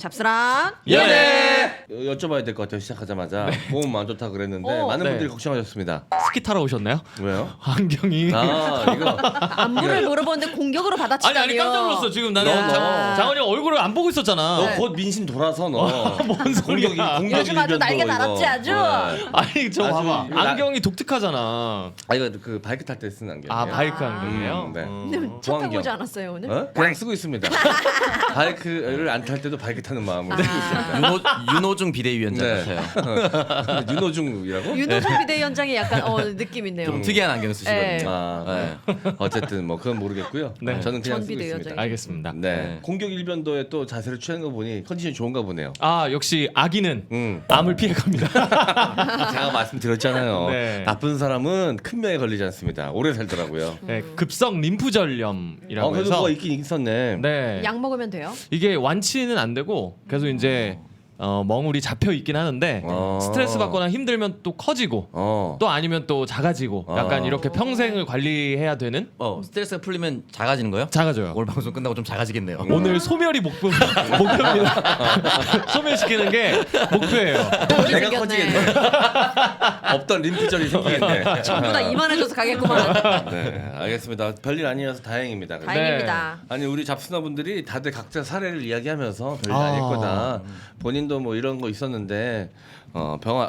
잡스랑 연애. 여쭤봐야 될 것 같아요. 시작하자마자 몸 안 좋다 그랬는데 많은 네. 분들이 걱정하셨습니다. 스키 타러 오셨나요? 왜요? 안경이 이거 안부를 물어보는데 공격으로 받아치다니요. 아니 깜짝 놀랐어. 지금 나는 너. 장원이 형 얼굴을 안 보고 있었잖아. 너 곧 민심 돌아서 너. 뭔 소리야? 요즘 아주 날개 달았지 아주. 아니 저 아주 봐봐. 이거 안경이 독특하잖아. 이거 그 바이크 탈 때 쓰는 안경이에요. 아 바이크 안경이에요? 네. 근데 차 타고 보안경. 오지 않았어요 오늘? 그냥 쓰고 있습니다. 바이크를 안 탈 때도 바이크 타는 마음으로 쓰고 있습니다. 윤호중 비대위원장 네. 같아요. 윤호중이라고? 윤호중 비대위원장의 약간 느낌 있네요. 좀 특이한 안경 쓰시거든요. 아, 어쨌든 뭐 그건 모르겠고요. 네. 저는 그냥 전 쓰고 비대위원장이. 있습니다. 알겠습니다. 네. 네. 공격 일변도에 또 자세를 취하는 거 보니 컨디션이 좋은가 보네요. 아 역시 아기는 암을 피해갑니다. 제가 말씀드렸잖아요. 네. 나쁜 사람은 큰 병에 걸리지 않습니다. 오래 살더라고요. 네, 급성 림프절염이라고 그래도 해서 뭐가 있긴 있었네. 네. 약 먹으면 돼요? 이게 완치는 안 되고 계속 이제 멍울이 잡혀 있긴 하는데 스트레스 받거나 힘들면 또 커지고 또 아니면 또 작아지고 약간 이렇게 평생을 관리해야 되는 스트레스가 풀리면 작아지는 거요? 작아져요. 오늘 방송 끝나고 좀 작아지겠네요. 오늘 소멸이 목표입니다. 소멸시키는 게 목표예요. 독이 내가 생겼네. 커지겠네. 없던 림프절이 생기겠네. 전부 다 이만해져서 가겠구만. 네, 알겠습니다. 별일 아니라서 다행입니다. 다행입니다. 아니 우리 잡스너분들이 다들 각자 사례를 이야기하면서 별일 아닐 거다. 본인도 뭐 이런 거 있었는데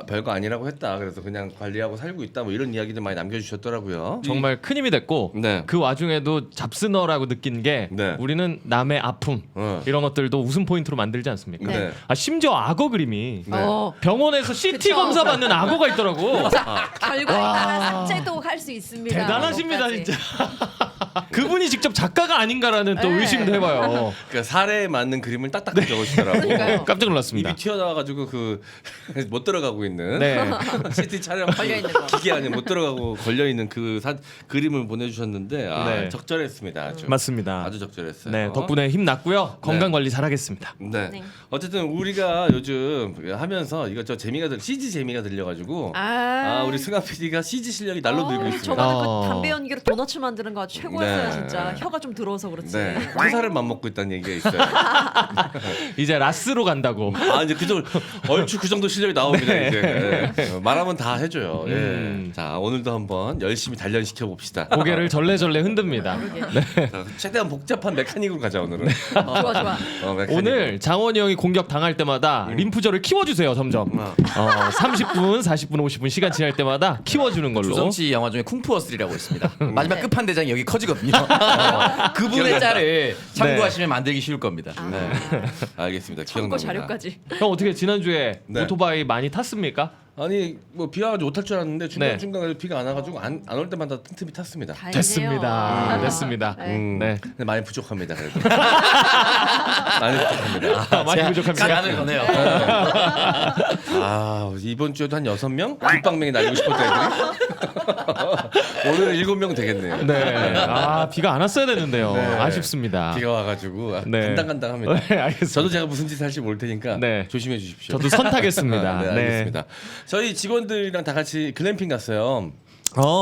별거 아니라고 했다. 그래서 그냥 관리하고 살고 있다. 뭐 이런 이야기들 많이 남겨주셨더라고요. 정말 큰 힘이 됐고 네. 그 와중에도 잡스너라고 느낀 게 네. 우리는 남의 아픔 이런 것들도 웃음 포인트로 만들지 않습니까? 네. 심지어 악어 그림이 네. 병원에서 CT 그쵸. 검사 받는 악어가 있더라고. 결과에 따라 삭제도 할 수 있습니다. 대단하십니다 그것까지. 진짜. 그분이 직접 작가가 아닌가라는 또 네. 의심도 해봐요. 그러니까 사례에 맞는 그림을 딱딱 적으시더라고. 그러니까요. 깜짝 놀랐습니다. 입이 튀어나와가지고 그 못 들어가고 있는 네. CT 촬영 걸려 있는 거. 기계 안에 못 들어가고 걸려 있는 그 그림을 보내주셨는데 네. 적절했습니다. 아주 맞습니다. 아주 적절했어요. 네, 덕분에 힘 났고요. 건강 관리 잘하겠습니다. 네. 네. 어쨌든 우리가 요즘 하면서 이것저 CG 재미가 들려가지고 우리 승아 PD가 CG 실력이 날로 늘고 있습니다. 저번에 그 담배 연기로 도넛 만드는 거 최고였어요 네. 진짜. 혀가 좀 들어서 그렇지. 네. 회사를 맘먹고 있다는 얘기가 있어요. 이제 라스로 간다고. 이제 얼추 그 정도 실력이 나옵니다. 이제 말하면 다 해줘요. 자 오늘도 한번 열심히 단련시켜 봅시다. 고개를 절레절레 흔듭니다. 자, 최대한 복잡한 메카닉으로 가자 오늘은. 좋아. 메카닉으로. 오늘 장원이 형이 공격 당할 때마다 림프절을 키워주세요 점점. 30분, 40분, 50분 시간 지날 때마다 키워주는 걸로. 조성치 영화 중에 쿵푸어스리라고 있습니다. 마지막 끝판대장이 여기 커지거든요. 그분의 짤을 참고하시면 만들기 쉬울 겁니다. 네. 알겠습니다. 참고 기억납니다. 자료까지. 형 어떻게 지난주에 네. 오토바이 많이 탔습니까? 아니 뭐 비 와가지고 못할 줄 알았는데 네. 중간에 비가 안 와가지고 안 올 때마다 틈틈이 탔습니다. 다행이네요. 됐습니다. 됐습니다. 네. 네. 근데 많이 부족합니다. 그래도 많이 부족합니다. 많이 부족합니다. 제안을 거네요. 이번 주에도 한 6명? 빗방맹이 날리고 싶었다 애들이. 오늘은 7명 되겠네요. 네. 비가 안 왔어야 되는데요. 네. 아쉽습니다. 비가 와가지고 네. 간당간당합니다. 네, 알겠습니다. 저도 제가 무슨 짓을 할지 모를 테니까 네. 조심해 주십시오. 저도 선타겠습니다. 네, 알겠습니다. 저희 직원들이랑 다 같이 글램핑 갔어요.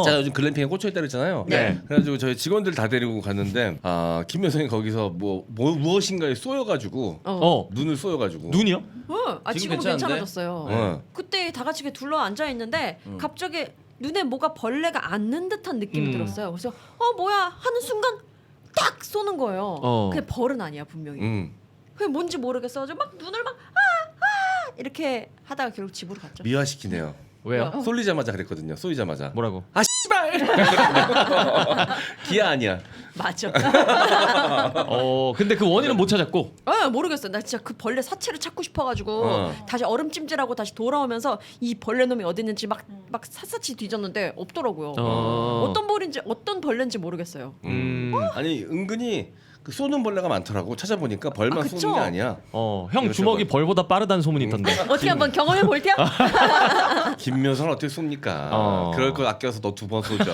제가 요즘 글램핑에 꽂혀있다 그랬잖아요. 네. 그래가지고 저희 직원들 다 데리고 갔는데 김여성이 거기서 무엇인가에 쏘여가지고 눈을 쏘여가지고 눈이요? 지금은 지금 괜찮은데? 괜찮아졌어요. 그때 다 같이 둘러 앉아 있는데 갑자기 눈에 뭐가 벌레가 앉는 듯한 느낌이 들었어요. 그래서 뭐야 하는 순간 딱 쏘는 거예요. 근데 벌은 아니야 분명히. 그게 뭔지 모르겠어. 막 눈을 막 이렇게 하다가 결국 집으로 갔죠. 미화시키네요. 왜요? 쏠리자마자 그랬거든요. 쏘이자마자. 뭐라고? 씨발. 기아 아니야. 맞아. 근데 그 원인은 못 찾았고. 모르겠어. 나 진짜 그 벌레 사체를 찾고 싶어가지고 다시 얼음찜질하고 다시 돌아오면서 이 벌레 놈이 어디 있는지 막 샅샅이 뒤졌는데 없더라고요. 어떤 벌레인지 모르겠어요. 아니 은근히 그 쏘는 벌레가 많더라고. 찾아보니까 벌만 그쵸? 쏘는 게 아니야. 형 주먹이 벌보다 빠르다는 소문이 있던데. 어떻게 한번 경험해 볼게요? 김묘선 어떻게 쏩니까? 그럴 거 아껴서 너 2번 쏘죠.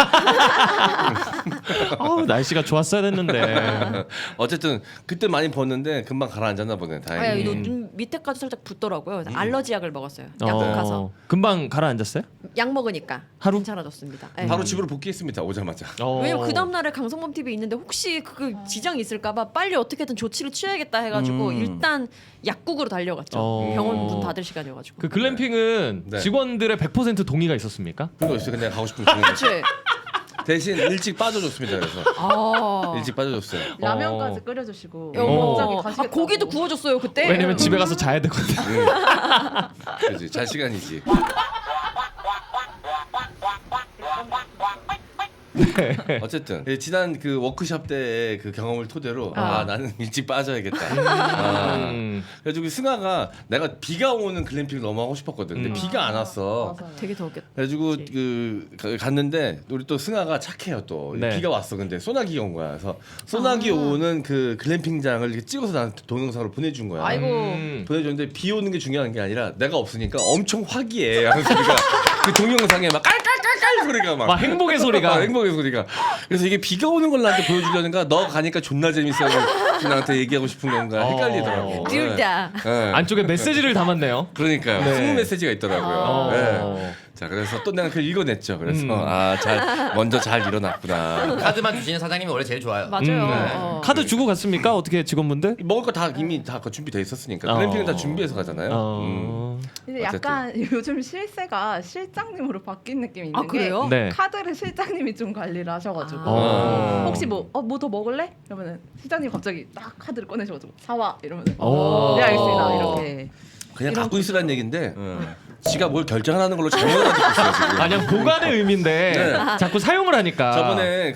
날씨가 좋았어야 됐는데. 어쨌든 그때 많이 벗는데 금방 가라앉았나 보네. 다행히. 눈 밑에까지 살짝 붓더라고요. 그래서 알러지 약을 먹었어요. 약국 가서 금방 가라앉았어요? 약 먹으니까 하루? 괜찮아졌습니다. 네. 바로 집으로 복귀했습니다. 오자마자. 왜냐면 그 다음 날에 강성범 TV 있는데 혹시 그 지장 있을 있을까봐 빨리 어떻게든 조치를 취해야겠다 해가지고 일단 약국으로 달려갔죠. 병원 문 닫을 시간이어가지고. 그 글램핑은 네. 직원들의 100% 동의가 있었습니까? 그런 거 있어요. 근데 내가 가고 싶은 거 그치? 대신 일찍 빠져줬습니다. 그래서 아. 일찍 빠져줬어요. 라면까지 끓여주시고 어머. 갑자기 가시겠다고. 고기도 구워줬어요 그때. 왜냐면 집에 가서 자야 되거든. 그렇지. 잘 시간이지. 어쨌든 지난 그 워크숍 때의 그 경험을 토대로 나는 일찍 빠져야겠다. 그래가지고 승아가 내가 비가 오는 글램핑을 너무 하고 싶었거든. 근데 비가 안 왔어. 맞아요. 되게 더웠겠다. 그래가지고 갔는데 우리 또 승아가 착해요 또. 네. 비가 왔어. 근데 소나기가 온 거야. 그래서 소나기 오는 그 글램핑장을 이렇게 찍어서 나한테 동영상으로 보내준 거야. 아이고. 보내줬는데 비 오는 게 중요한 게 아니라 내가 없으니까 엄청 화기애 하는 소리가 그 동영상에 막 깔깔깔깔 소리가 막 행복의 소리가. 행복의 소리가. 그래서 이게 비가 오는 걸 나한테 보여주려는가 너 가니까 존나 재밌어 나한테 얘기하고 싶은 건가 헷갈리더라고. 둘 다. 네. 안쪽에 메시지를 담았네요. 그러니까요. 네. 스무 메시지가 있더라고요. 네. 자 그래서 또 내가 그걸 읽어냈죠. 그래서 먼저 잘 일어났구나. 카드만 주시는 사장님이 원래 제일 좋아요. 맞아요. 카드 주고 갔습니까? 어떻게 직원분들? 먹을 거 다 이미 다 준비돼 있었으니까 글램핑은 다 준비해서 가잖아요. 근데 약간 요즘 실세가 실장님으로 바뀐 느낌이 있는 아, 그래요? 게 네. 카드를 실장님이 좀 관리를 하셔가지고 혹시 뭐 더 먹을래? 이러면은 실장님 갑자기 딱 카드를 꺼내셔가지고 사와 이러면은 네 알겠습니다 이렇게. 그냥 갖고 있으라는 얘기인데 지가 뭘 결정하는 걸로 잘못 알아듣고 있어요 지금. 아니야 보관의 의미인데 네. 자꾸 사용을 하니까. 저번에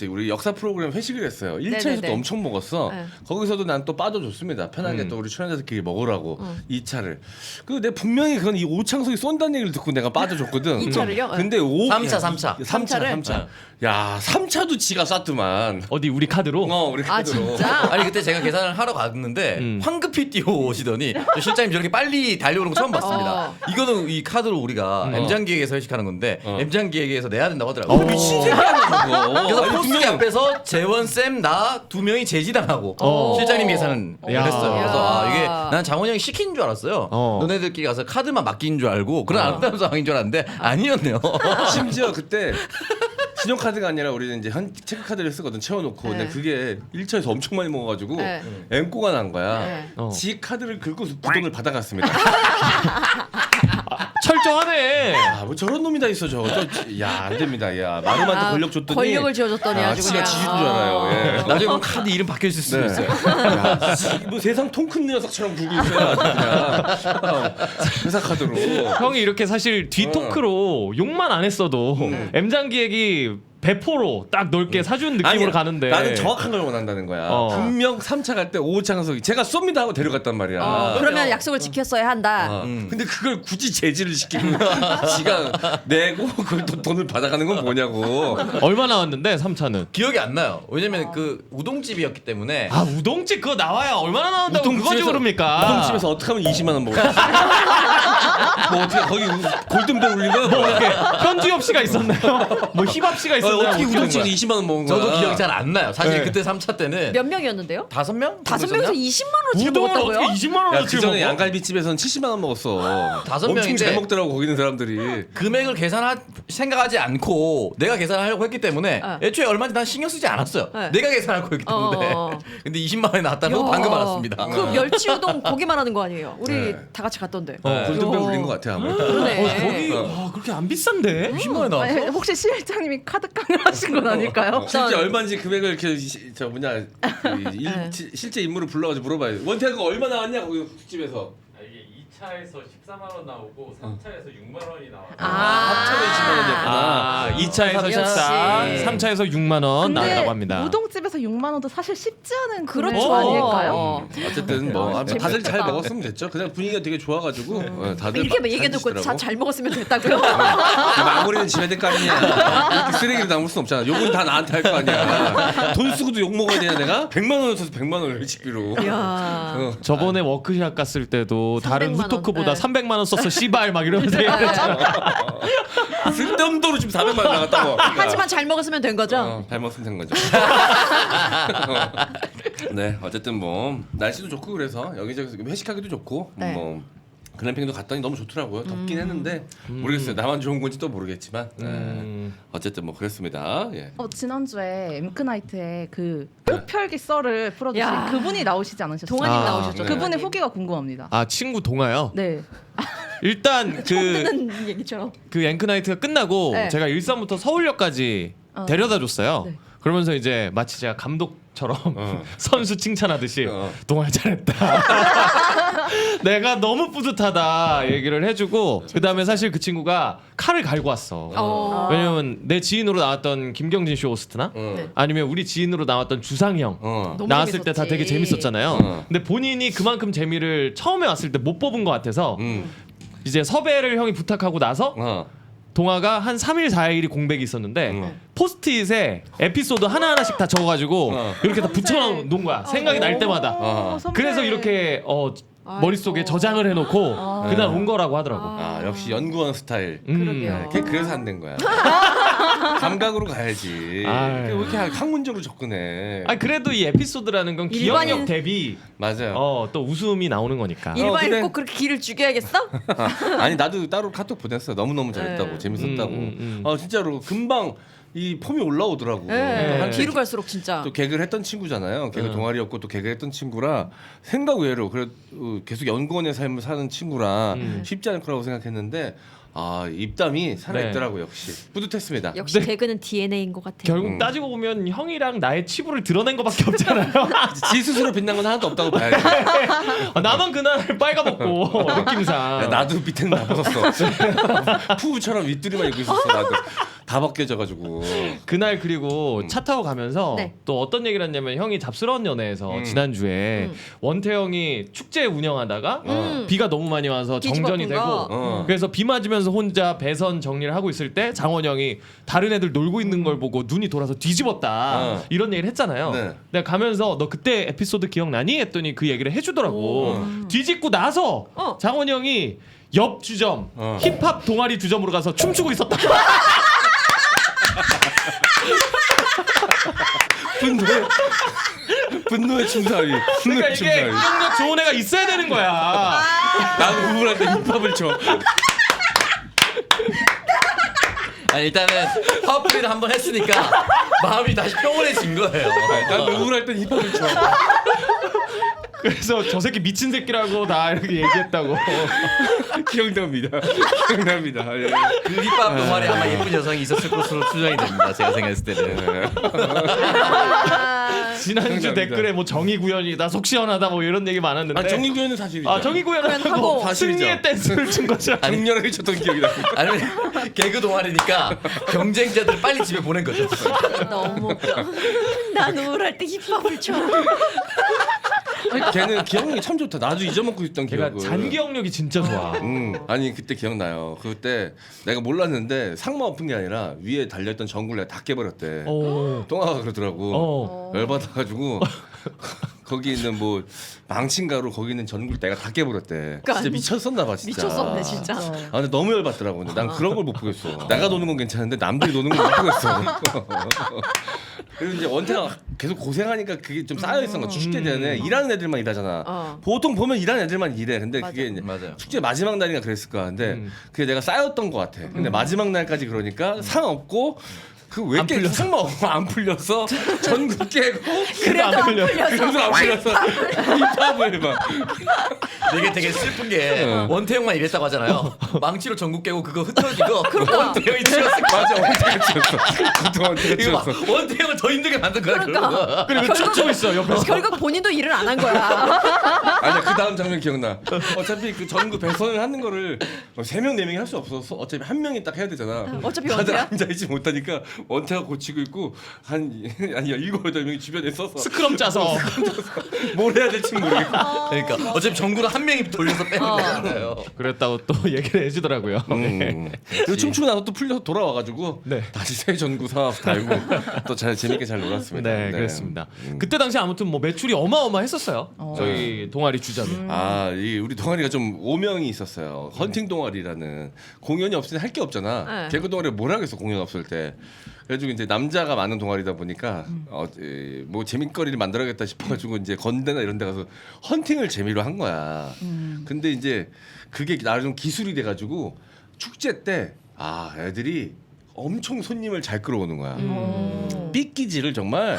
우리 역사 프로그램 회식을 했어요. 1차에서도 네네네. 엄청 먹었어. 네. 거기서도 난 또 빠져줬습니다. 편하게 또 우리 출연자들끼리 먹으라고 2차를. 그 내가 분명히 그건 이 오창석이 쏜다는 얘기를 듣고 내가 빠져줬거든. 2차를요? 근데 3차. 3차. 야 3차도 지가 쐈더만. 어디 우리 카드로? 우리 아 카드로. 진짜? 아니 그때 제가 계산을 하러 갔는데 황급히 뛰어오시더니 저 실장님 저렇게 빨리 달려오는 거 처음 봤습니다. 이거는 이 카드로 우리가 M장기획에서 회식하는 건데 M장기획에서 내야 된다고 하더라고요. 미친 새끼 아니야 그래서 그거. 포스기 앞에서 재원 쌤 나 두 명이 제지당하고 실장님 계산은 야. 했어요. 그래서 야. 이게 난 장원이 형이 시킨 줄 알았어요. 어. 너네들끼리 가서 카드만 맡긴 줄 알고 그런 아름다운 상황인 줄 알았는데 아니었네요. 심지어 그때 신용카드가 아니라 우리는 이제 체크카드를 쓰거든 채워놓고 근데 네. 그게 1차에서 엄청 많이 먹어가지고 네. 엠꼬가 난 거야. 네. 지 카드를 긁고 구독을 받아갔습니다. 철저하네. 뭐 저런 놈이 다 있어 저거. 안 됩니다. 야 마루한테 권력 줬더니 권력을 쥐어줬더니 아주 지가 그냥. 지준 줄 알아요. 예. 나중에 보면 카드 이름 바뀌어 있을 수도 네. 있어요. 뭐 세상 통 큰 녀석처럼 굴고 있어요. 그냥 회사 카드로. 형이 이렇게 사실 뒤토크로 욕만 안 했어도 M장기획이 배포로 딱 넓게 사준 느낌으로 아니야, 가는데 나는 정확한 걸 원한다는 거야. 분명 3차 갈 때 오창석이 제가 쏩니다 하고 데려갔단 말이야. 그러면 약속을 지켰어야 한다. 근데 그걸 굳이 제지를 시키고 지가 내고 그걸 또 돈을 받아가는 건 뭐냐고. 얼마 나왔는데 3차는? 기억이 안 나요. 왜냐면 그 우동집이었기 때문에 아 우동집 그거 나와야 얼마나 나온다고 그거지 모릅니까? 우동집에서 어떻게 하면 20만 원 먹어? 뭐 어떻게 거기 골든벨 울린 거야? 뭐 이렇게 현주엽 씨가 있었나요? 뭐 힙합 씨가 있었나요? 어떻게 뭐 우동집에서 그런 20만 원 먹은 거야? 저도 기억이 잘 안 나요. 사실 네. 그때 3차 때는 몇 명이었는데요? 5명? 5명에서 20만 원어치를 우동을 먹었다고요? 어떻게 20만 야, 원어치 그 전에 먹어? 양갈비집에서는 70만 원 먹었어. 5 엄청 잘 명인데 먹더라고 거기 있는 사람들이. 금액을 생각하지 않고 내가 계산하려고 했기 때문에 애초에 얼마인지 난 신경 쓰지 않았어요. 네. 내가 계산할 거였기 때문에. 근데 20만 원이 나왔다는 거 방금 알았습니다. 그 멸치 우동 고기 말하는 거 아니에요? 우리 네. 다 같이 갔던데. 골든벨 울린 것 같아 아무래도. 그러네. 거기 와 그렇게 안 비싼데? 20만 원이 아니, 나왔어? 혹시 실장님이 카드 깡을 하신 건 아닐까요? 실제 얼마인지 금액을 이렇게 네. 실제 인물을 불러가지고 물어봐요. 원태가 얼마 나왔냐 거기 국집에서. 이게 2차에서 14만 원 나오고 3차에서 6만 원이 나와요. 합쳐서 20만 원이었구나. 아 2차에서 14, 역시. 3차에서 6만 원 나왔다고 합니다. 우동집에서 6만 원도 사실 쉽지 않은 그렇죠. 금액 아닐까요? 어쨌든 뭐 다들 잘 재밌겠다. 먹었으면 됐죠. 그냥 분위기가 되게 좋아가지고 다들 이렇게 잘 얘기해놓고 드시더라고. 잘 먹었으면 됐다고요? 마무리는 지어야 될 거 아니냐. 이렇게 쓰레기를 남을 순 없잖아. 욕은 다 나한테 할 거 아니야. 돈 쓰고도 욕 먹어야 되냐 내가? 100만 원을 써서 100만 원을 회식비로. 이야. 저번에 워크샵 갔을 때도 다른 300만 원. 후토크보다 네. 300만 원 썼어 씨발 막 이러면서 얘기했잖아. 쓸데없는 돈으로 지금 400만 원 나갔다고. 하지만 잘 먹었으면 된 거죠? 잘 먹으면 된 거죠. 네, 어쨌든 뭐 날씨도 좋고 그래서 여기저기 회식하기도 좋고 네. 뭐 글램핑도 갔더니 너무 좋더라고요. 덥긴 했는데 모르겠어요. 나만 좋은 건지 또 모르겠지만 어쨌든 뭐 그랬습니다. 예. 지난주에 엠크나이트에 그 흡혈귀 썰을 풀어주신 야. 그분이 나오시지 않으셨어요? 동아님 아, 나오셨죠. 네. 그분의 후기가 궁금합니다. 아 친구 동아요. 네. 일단 듣는 얘기처럼. 그 앵크나이트가 끝나고 네. 제가 일산부터 서울역까지 데려다 줬어요. 네. 그러면서 이제 마치 제가 감독처럼 선수 칭찬하듯이 어. 동아 잘했다. 내가 너무 뿌듯하다 얘기를 해주고 그 다음에 사실 그 친구가 칼을 갈고 왔어. 왜냐면 내 지인으로 나왔던 김경진 쇼 호스트나 어. 아니면 우리 지인으로 나왔던 주상이 형 너무 나왔을 때 다 재밌었지. 되게 재밌었잖아요. 어. 근데 본인이 그만큼 재미를 처음에 왔을 때 못 뽑은 것 같아서 이제 섭외를 형이 부탁하고 나서 동아가 한 3일 4일이 공백이 있었는데 포스트잇에 에피소드 하나하나씩 다 적어가지고 이렇게 다 붙여놓은 거야. 생각이 날 때마다. 선배. 그래서 이렇게 머릿속에 저장을 해놓고 그날 온 거라고 하더라고. 아 역시 연구원 스타일. 그러게요. 걔 그래서 안 된 거야. 감각으로 가야지. 아유. 왜 이렇게 학문적으로 접근해? 아니 그래도 이 에피소드라는 건 기억력 일반인- 대비 맞아요. 또 웃음이 나오는 거니까. 일반인 근데- 꼭 그렇게 기를 죽여야겠어? 아니 나도 따로 카톡 보냈어. 너무 잘했다고 네. 재밌었다고. 음. 진짜로 금방 이 폼이 올라오더라고. 네. 한 뒤로 갈수록 진짜. 또 개그를 했던 친구잖아요. 개그 동아리였고 또 개그를 했던 친구라 생각 외로 그래 계속 연구원의 삶을 사는 친구라 쉽지 않을 거라고 생각했는데 입담이 살아있더라고. 역시 뿌듯했습니다. 역시 개그는 DNA인 것 같아. 결국 따지고 보면 형이랑 나의 치부를 드러낸 것밖에 없잖아요. 지 스스로 빛난 건 하나도 없다고 봐야지. 나만 그날 빨가벗고 느낌상. 야, 나도 밑에는 다 벗었어. 푸우처럼 윗두리만 입고 있었어. 나도 다 벗겨져가지고. 그날 그리고 차 타고 가면서 네. 또 어떤 얘기를 했냐면 형이 잡스러운 연애에서 지난주에 원태형이 축제 운영하다가 비가 너무 많이 와서 뒤집어 정전이 엎은 되고 거. 그래서 비 맞으면서 혼자 배선 정리를 하고 있을 때 장원영이 다른 애들 놀고 있는 걸 보고 눈이 돌아서 뒤집었다 이런 얘기를 했잖아요. 네. 내가 가면서 너 그때 에피소드 기억나니? 했더니 그 얘기를 해주더라고. 뒤집고 나서 장원영이 옆 주점 힙합 동아리 주점으로 가서 춤추고 있었다. 분노의 춤사위. 그러니까 분노의 이게 춤사위. 기억력 좋은 애가 있어야 되는 거야. 나도 우울할 때 힙합을 쳐. 아니 일단은 파워플레이를 한번 했으니까 마음이 다시 평온해진 거예요. 나도 우울할 때 힙합을 쳐. 그래서 저 새끼 미친 새끼라고 다 이렇게 얘기했다고. 기억납니다. 기억납니다. 예. 그 힙합 동아리 아마 예쁜 여성이 있었을 것으로 추정이 됩니다. 제가 생각했을 때는. 지난주 감사합니다. 댓글에 뭐 정의 구현이다 속 시원하다 뭐 이런 얘기 많았는데. 정의 구현은 사실이죠. 정의 구현하고 구현하고 사실이죠. 승리의 댄스를 춘 거죠. 강렬하게 쳤던 기억이 납니다. 아니면 개그 동아리니까 경쟁자들 빨리 집에 보낸 거죠. 너무 웃겨. 난 우울할 때 힙합을 쳐. 걔는 기억력이 참 좋다. 나도 잊어먹고 있던 걔가 기억을. 잔기억력이 진짜 좋아. 아니 그때 기억나요. 그때 내가 몰랐는데 상마 엎은 게 아니라 위에 달려있던 전구를 내가 다 깨버렸대. 동아가 그러더라고. 열받아가지고 거기 있는 뭐 망친가루 거기 있는 전구를 내가 다 깨버렸대. 진짜 미쳤었나 봐 진짜. 미쳤었네 진짜. 근데 너무 열받더라고. 근데 난 그런 걸 못 보겠어. 내가 노는 건 괜찮은데 남들이 노는 걸 못 보겠어. 그리고 이제 원태가 계속 고생하니까 그게 좀 쌓여 있는 거. 축제 전에 일하는 애들만 일하잖아. 보통 보면 일하는 애들만 일해. 근데 그게 이제 맞아요. 축제 마지막 날인가 그랬을 거야. 근데 그게 내가 쌓였던 것 같아. 근데 마지막 날까지 그러니까 상 없고 그 왜 안 깨? 풀려서. 상마 안 풀려서 전국 깨고 그래도 안 풀려서. 그래서 안 풀려서 힙합을 막. 이게 되게 슬픈 게 원태형만 이랬다고 하잖아요. 망치로 전국 깨고 그거 흩어지고 그러니까. 원태형이 치웠을 거야. 맞아 원태가 치웠어. 그동안 원태가 이거 막 치웠어. 원태형을 더 힘들게 만든 거야. 그러니까. 그러고. 그리고 춤추고 있어 옆에서. 결국 본인도 일을 안 한 거야. 아니야 그 다음 장면 기억나. 어차피 그 전국 배선을 하는 거를 3명 4명이 할 수 없어서 어차피 한 명이 딱 해야 되잖아. 어차피 다들 원태야? 앉아있지 못하니까 원태가 고치고 있고 한 7-8명이 주변에 서서 스크럼 짜서. 뭘 해야 될지 모르겠고. 그러니까 어차피 전구를 한 명이 돌려서 빼는 거잖아요. 그랬다고 또 얘기를 해주더라고요. 그리고 춤추고 나서 또 풀려서 돌아와가지고 네. 다시 새 전구 사와서 달고 또 잘 재밌게 잘 놀았습니다. 네, 그렇습니다. 그때 당시 아무튼 뭐 매출이 어마어마했었어요. 저희 동아리 주점이. 이 우리 동아리가 좀 오명이 있었어요. 헌팅 동아리라는 공연이 없으니 할 게 없잖아. 네. 개그 동아리 뭘 하겠어 공연 없을 때. 그래가지고 이제 남자가 많은 동아리다 보니까 뭐 재밌거리를 만들어야겠다 싶어가지고 이제 건대나 이런 데 가서 헌팅을 재미로 한 거야. 근데 이제 그게 나름 기술이 돼가지고 축제 때 애들이 엄청 손님을 잘 끌어오는 거야. 삐끼질을 정말.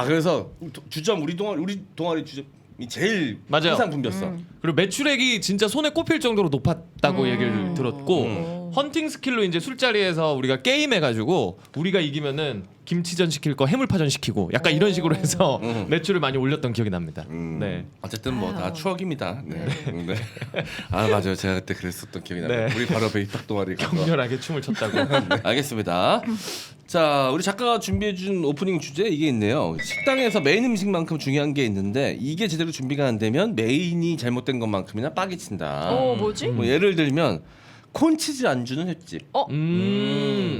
그래서 주점 우리 동아리 주점이 제일 맞아요. 항상 붐볐어. 그리고 매출액이 진짜 손에 꼽힐 정도로 높았다고 얘기를 들었고 헌팅 스킬로 이제 술자리에서 우리가 게임해가지고 우리가 이기면은 김치전 시킬 거 해물파전 시키고 약간 이런 식으로 해서 매출을 많이 올렸던 기억이 납니다. 네. 어쨌든 뭐 다 추억입니다. 네. 네. 맞아요. 제가 그때 그랬었던 기억이 납니다. 네. 우리 바로 앞에 입학 동아리 가서. 격렬하게 춤을 췄다고. 알겠습니다. 자, 우리 작가가 준비해준 오프닝 주제 이게 있네요. 식당에서 메인 음식만큼 중요한 게 있는데 이게 제대로 준비가 안 되면 메인이 잘못된 것만큼이나 빡이 친다. 뭐지? 뭐 예를 들면 콘치즈 안주는 횟집.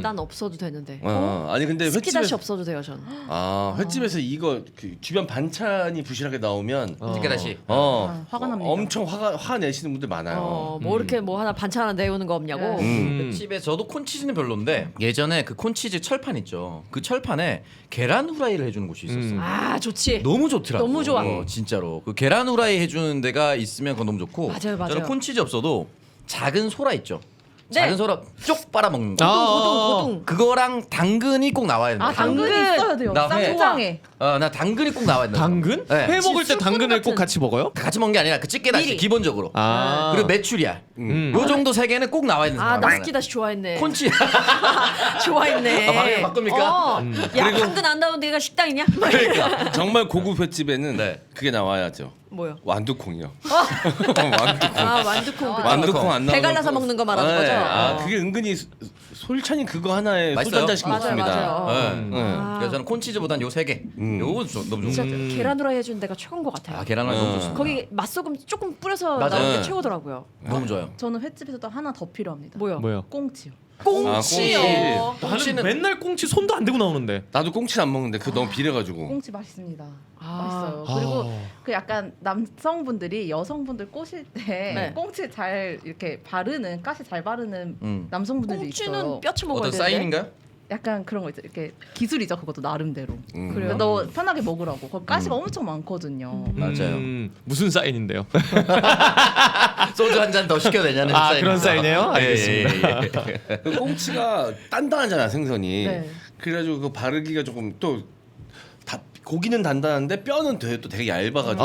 난 없어도 되는데. 아니 근데 스키다시 횟집에서 없어도 돼요 전. 횟집에서 이거 그 주변 반찬이 부실하게 나오면 스키다시. 화가 납니다. 엄청 화 내시는 분들 많아요. 뭐 이렇게 뭐 하나 반찬 하나 내오는 거 없냐고. 집에 저도 콘치즈는 별론데 예전에 그 콘치즈 철판 있죠. 그 철판에 계란 후라이를 해주는 곳이 있었어. 아 좋지. 너무 좋더라고. 너무 좋아. 진짜로 그 계란 후라이 해주는 데가 있으면 그건 너무 좋고. 맞아요, 맞아요. 저는 콘치즈 없어도 작은 소라 있죠. 네. 작은 소라 쪽 빨아 먹는 거. 고동. 그거랑 당근이 꼭 나와야 된다. 당근이 있어야 돼요. 나 회. 쌈장에. 나 당근이 꼭 나와야 된다. 당근? 네. 회 먹을 때 술꾼 당근을 꼭 같은. 같이 먹어요? 같이 먹는 게 아니라 그 집게다시 미리. 기본적으로. 아. 그리고 매출이야. 요 정도 세 개는 꼭 나와야 되는 나 상황이야. 스키다시 좋아했네. 콘치. 좋아했네. 방향 바꿉니까? 야 당근 안 나온 데가 식당이냐? 그러니까 정말 고급 횟집에는 네. 그게 나와야죠. 뭐요? 완두콩이요. 완두콩. 완두콩. 그죠? 완두콩 안 나오면 배 갈라서 먹는 거 말하는 거죠? 그게 은근히 솔찬히 그거 하나에 소주 맛있어요. 한 잔씩 맞아요, 먹습니다. 맞아요. 네. 그래서 저는 콘치즈보단 요 세 개. 요거 너무 좋은 것 같아요. 진짜 계란 후라이 해준 데가 최고인 것 같아요. 계란 후라이 너무 좋습니다. 거기 맛소금 조금 뿌려서 맞아요. 나오는 게 네. 최고더라고요. 너무 좋아요. 저는 횟집에서도 하나 더 필요합니다. 뭐요? 꽁치요. 꽁치요. 나는 맨날 꽁치 손도 안 대고 나오는데. 나도 꽁치를 안 먹는데 그 너무 비려가지고. 꽁치 맛있습니다. 아. 맛있어요. 그리고 그 약간 남성분들이 여성분들 꼬실 때 네. 꽁치 잘 이렇게 바르는 가시 잘 바르는 남성분들도 있어요. 꽁치는 뼈쳐 먹어야 어떤 되는데. 사인인가요? 약간 그런 거 있죠. 이렇게 기술이죠. 그것도 나름대로. 그래요? 그러니까 너 편하게 먹으라고. 거기 가시가 엄청 많거든요. 맞아요. 무슨 사인인데요? 소주 한 잔 더 시켜야 되냐는 사인. 그런 사인이에요? 예, 알겠습니다. 그 꽁치가 단단하잖아 생선이. 네. 그래가지고 그 바르기가 조금 또 고기는 단단한데 뼈는 또 되게 얇아가지고.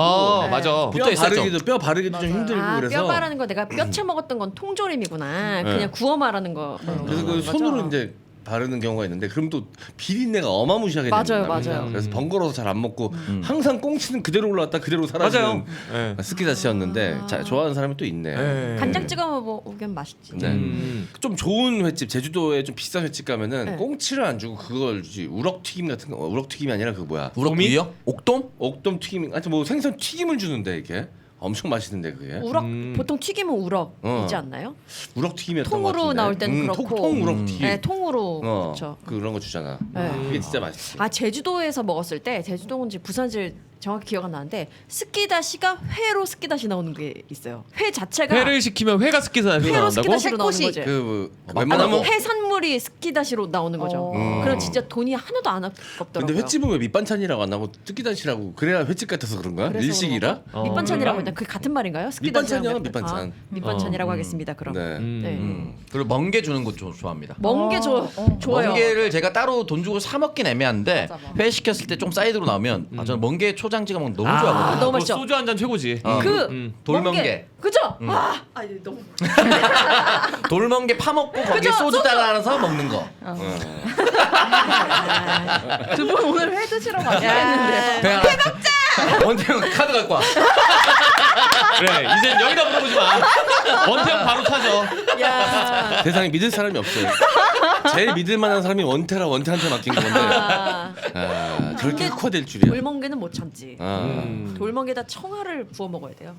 맞아. 뼈 바르기도 좀 힘들고 그래서. 뼈 바르는 거 내가 뼈채 먹었던 건 통조림이구나. 그냥 구워 말하는 거. 그래서 그 손으로 이제 바르는 경우가 있는데 그럼 또 비린내가 어마무시하게 맞아요, 됩니다. 맞아요. 그래서 번거로워서 잘 안 먹고 항상 꽁치는 그대로 올라왔다 그대로 사라지는 네. 스키다시였는데 좋아하는 사람이 또 있네. 네. 간장 찍어 먹으면 맛있지. 네. 좀 좋은 횟집 제주도에 좀 비싼 횟집 가면은 네. 꽁치를 안 주고 그걸 주지 우럭 튀김 같은 거 우럭 튀김이 아니라 그 뭐야 우럭이요? 옥돔? 옥돔 튀김 하여튼 뭐 생선 튀김을 주는데 이게 엄청 맛있는데 그게 우럭 보통 튀김은 우럭이지 않나요? 우럭 튀김이었던 통으로 것 같은데. 나올 때는 그렇고. 통 우럭 튀김 네, 통으로 그렇죠. 그런 거 주잖아. 네. 그게 진짜 맛있지. 제주도에서 먹었을 때 제주도인지 부산인지 정확히 기억 안 나는데 스키다시가 회로 스키다시 나오는 게 있어요. 회 자체가 회를 시키면 회가 스키다시로 회로 나온다고? 스키다시로 나오는 새꼬시. 거지. 그 아니, 웬만하면 해산물이 스키다시로 나오는 거죠. 그럼 진짜 돈이 하나도 안 아깝더라고요. 근데 횟집은 왜 밑반찬이라고 안 하고 뜯기다시라고 그래야 횟집 같아서 그런 거야? 그래서 일식이라? 그런가? 밑반찬이라고 했나? 그 같은 말인가요? 스키다시랑 밑반찬이야, 밑반찬. 밑반찬이라고 하겠습니다. 그럼. 네. 네. 그리고 멍게 주는 곳 좋아합니다. 멍게 좋아요. 멍게를 제가 따로 돈 주고 사 먹긴 애매한데 맞아. 회 시켰을 때 좀 사이드로 나오면 저는 멍게 초장 찍어 먹는 거 너무 좋아하거든요. 너무 맛있죠. 소주 한 잔 최고지. 돌멍게. 멍게. 그죠? 아니 너무 돌멍게 파먹고 거기에 그죠? 소주 따라서 먹는 거. 두 분 오늘 회 드시러 가시겠는데요? 배 원태형 카드 갖고 와. 그래 이제 여기다 물어보지 마. 원태형 바로 타죠. 야. 세상에 믿을 사람이 없어요. 제일 믿을 만한 사람이 원태한테 맡긴 건데 저렇게 흑화될 줄이야. 돌멍게는 못 참지. 돌멍게에다 청아를 부어 먹어야 돼요.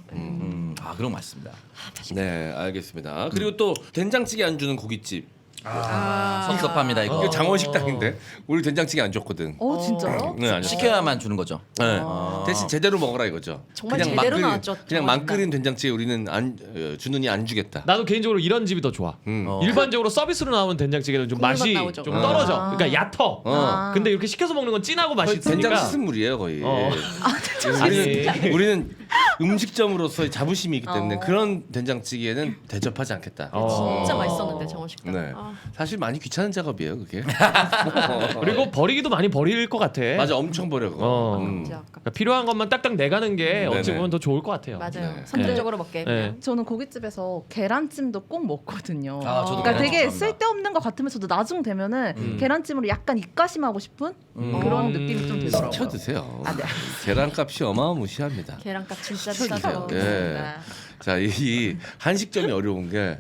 그럼 맛있습니다. 네, 알겠습니다. 그리고 또 된장찌개 안 주는 고깃집. 섭섭합니다 이거. 이게 장원식당인데 우리 된장찌개 안 줬거든. 진짜요? 네, 안 줬어. 시켜야만 주는 거죠. 네. 대신 제대로 먹어라 이거죠. 정말 그냥 제대로 끓인- 나왔죠, 그냥 정말 막 끓인 된장찌개 우리는 준우니 안 주겠다. 나도 개인적으로 이런 집이 더 좋아. 일반적으로 서비스로 나오는 된장찌개는 좀 국물만 맛이 나오죠. 좀 떨어져. 그러니까 얕어. 어. 근데 이렇게 시켜서 먹는 건 진하고 맛이 거의 된장 있으니까. 씻은 물이에요 거의. 아니. 우리는 음식점으로서의 자부심이 있기 때문에 그런 된장찌개는 대접하지 않겠다. 진짜 맛있었는데 정원식당. 네. 사실 많이 귀찮은 작업이에요 그게. 그리고 버리기도 많이 버릴 것 같아. 맞아 엄청 버려 그거. 진짜 아깝다. 그러니까 필요한 것만 딱딱 내가는 게 어찌 네네. 보면 더 좋을 것 같아요. 맞아요. 네. 선택적으로 먹게. 네. 저는 고깃집에서 계란찜도 꼭 먹거든요. 저도 그러니까 계란찜 되게 좋아합니다. 쓸데없는 것 같으면서도 나중 되면은 계란찜으로 약간 입가심하고 싶은 그런 느낌이 좀 들더라고요. 시켜 드세요. 아, 네. 계란값이 어마무시합니다. 계란값 진짜 시켜주세요. 비싸서. 예. 자, 이 한식점이 어려운 게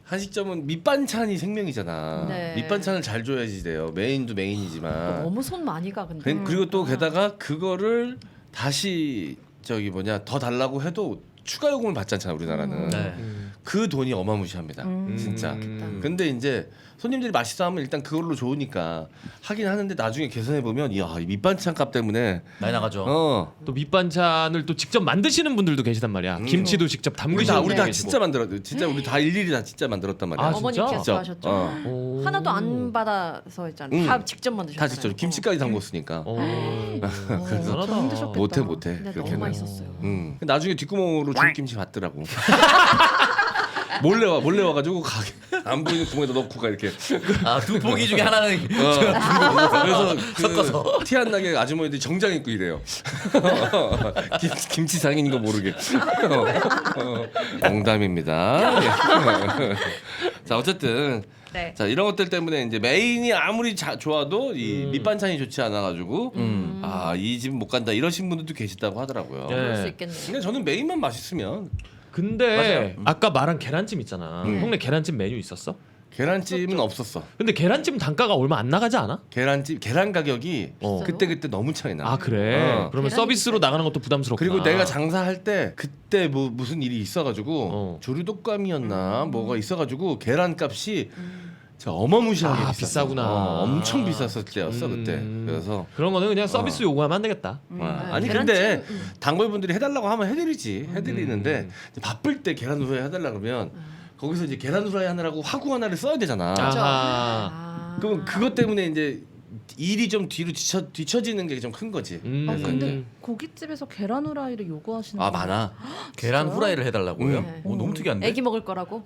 한식점은 밑반찬이 생명이잖아. 네. 밑반찬을 잘 줘야지 돼요. 메인도 메인이지만. 너무 손 많이 가 근데. 그리고 또 게다가 그거를 다시 저기 뭐냐 더 달라고 해도 추가 요금을 받지 않잖아 우리나라는. 네. 그 돈이 어마무시합니다. 진짜. 근데 이제 손님들이 맛있어 하면 일단 그걸로 좋으니까 하긴 하는데 나중에 계산해 보면 이 밑반찬 값 때문에 많이 나가죠. 또 밑반찬을 또 직접 만드시는 분들도 계시단 말이야. 김치도 직접 담그시는 우리 다 분이 진짜 계시고. 만들었. 진짜 우리 다 일일이 다 진짜 만들었단 말이야. 아, 어머니께서 진짜? 하셨죠. 어. 하나도 안 받아서 했잖아요. 다 직접 만드셨잖아요. 다 직접 김치까지 담궜으니까 그래서 못해 근데 너무 그렇게는. 맛있었어요. 나중에 뒷구멍으로 중김치 받더라고. 몰래 와가지고 가게 안 보이는 구멍에다 넣고 가 이렇게. 두 포기 중에 하나는 그래서 섞어서. 티 안 나게 아주머니들이 정장 입고 이래요. 김치 상인인 거 모르게. 농담입니다. 자 어쨌든. 네. 자 이런 것들 때문에 이제 메인이 아무리 좋아도 이 밑반찬이 좋지 않아가지고 이 집 못 간다 이러신 분들도 계시다고 하더라고요. 네. 그럴 수 있겠네요. 근데 저는 메인만 맛있으면 근데 아까 말한 계란찜 있잖아. 형네 계란찜 메뉴 있었어? 계란찜은 없었어. 근데 계란찜 단가가 얼마 안 나가지 않아? 계란 가격이 어. 그때 너무 차이 나. 아 그래? 그러면 계란이 서비스로 나가는 것도 부담스럽구나. 그리고 내가 장사할 때 그때 뭐 무슨 일이 있어가지고 어. 조류독감이었나 뭐가 있어가지고 계란값이 진짜 어마무시하게 아, 비쌌어. 비싸구나. 엄청 비쌌을 때였어 그때. 그래서 그런 거는 그냥 서비스 요구하면 안 되겠다. 아니 계란찜, 근데 단골분들이 해달라고 하면 해드리는데 이제 바쁠 때 계란 후라이 해달라 그러면 거기서 이제 계란 후라이 하느라고 화구 하나를 써야 되잖아. 아하. 그럼 그것 때문에 이제 일이 좀 뒤로 뒤처지는 게 좀 큰 거지. 그래서 근데 이제 고깃집에서 계란 후라이를 요구하시는 아 분이 많아. 계란 후라이를 해달라고요? 네. 너무 특이한데. 애기 먹을 거라고.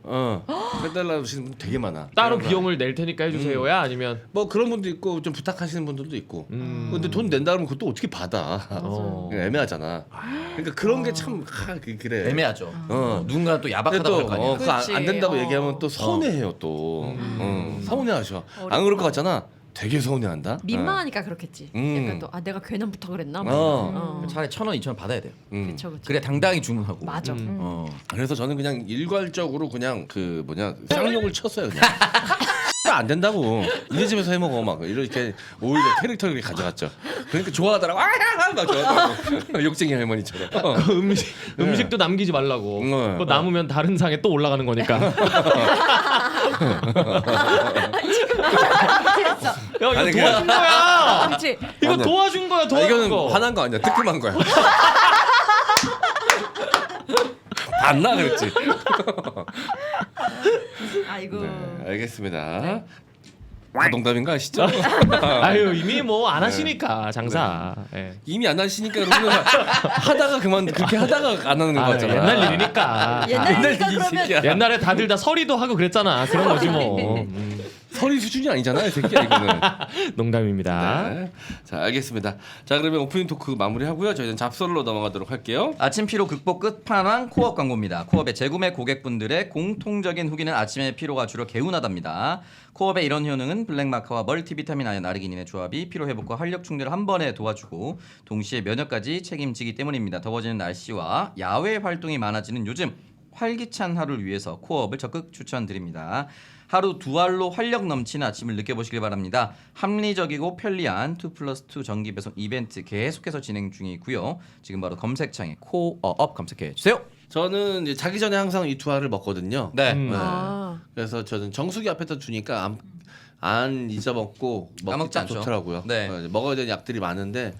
해달라고 하시는 분 되게 많아. 따로 계란 비용을 낼 테니까 해주세요야 아니면 뭐 그런 분도 있고 좀 부탁하시는 분들도 있고. 근데 돈 낸다 그러면 그것도 어떻게 받아? 어. 애매하잖아. 그러니까 그런 게 참 그래. 애매하죠. 어. 누군가 또 근데 야박하다고 또 할 거 아니에요. 그거 안 된다고 그렇지. 얘기하면 또 서운해해요 또. 서운해하셔. 안 그럴 것 같잖아. 되게 서운해한다. 민망하니까 그렇겠지. 약간 또 내가 괜한 부탁을 했나? 막 어. 차라리 1,000원, 2,000원 받아야 돼요. 그쵸 그쵸. 그래 당당히 주문하고. 맞아. 그래서 저는 그냥 일괄적으로 그냥 그 뭐냐 쌍욕을 쳤어요 그냥. 안 된다고 이네 집에서 해먹어 막 이렇게 오히려 캐릭터를 가져갔죠. 그러니까 좋아하더라고. 막 좋아하더라고. 욕쟁이 할머니처럼. 음식도 남기지 말라고. 그거 남으면 다른 상에 또 올라가는 거니까. 야 이거 아니, 도와준 거야. 그렇지. 이거 아니야. 도와준 거야. 도와준 이거는 거. 화난 거 아니야. 뜨끔한 거야. 봤나 그랬지. 아이고. 네, 알겠습니다. 농담인가 아시죠? 아유 이미 뭐 안 하시니까 장사. 예. 이미 안 하시니까 그러면 하다가 그렇게 하다가 안 하는 거 아, 같잖아. 옛날 일이니까. 옛날이니까 이 그러면 새끼야. 옛날에 다들 다 서리도 하고 그랬잖아. 그런 거지 뭐. 서리 수준이 아니잖아요, 새끼야 이거는. 농담입니다. 네. 자, 알겠습니다. 자, 그러면 오프닝 토크 마무리하고요. 저희는 잡설로 넘어가도록 할게요. 아침 피로 극복 끝판왕 코업 광고입니다. 코업의 재구매 고객분들의 공통적인 후기는 아침에 피로가 주로 개운하답니다. 코업의 이런 효능은 블랙마카와 멀티비타민 아연 아르기닌의 조합이 피로 회복과 활력 충전을 한 번에 도와주고 동시에 면역까지 책임지기 때문입니다. 더워지는 날씨와 야외 활동이 많아지는 요즘 활기찬 하루를 위해서 코어업을 적극 추천드립니다. 하루 두 알로 활력 넘치는 아침을 느껴보시길 바랍니다. 합리적이고 편리한 2+2 정기 배송 이벤트 계속해서 진행 중이고요. 지금 바로 검색창에 코어업 검색해 주세요. 저는 이제 자기 전에 항상 이 두 알을 먹거든요. 네. 네. 아. 그래서 저는 정수기 앞에다 두니까 안 잊어먹고 먹기 까먹지 딱 않죠. 좋더라고요. 네. 먹어야 되는 약들이 많은데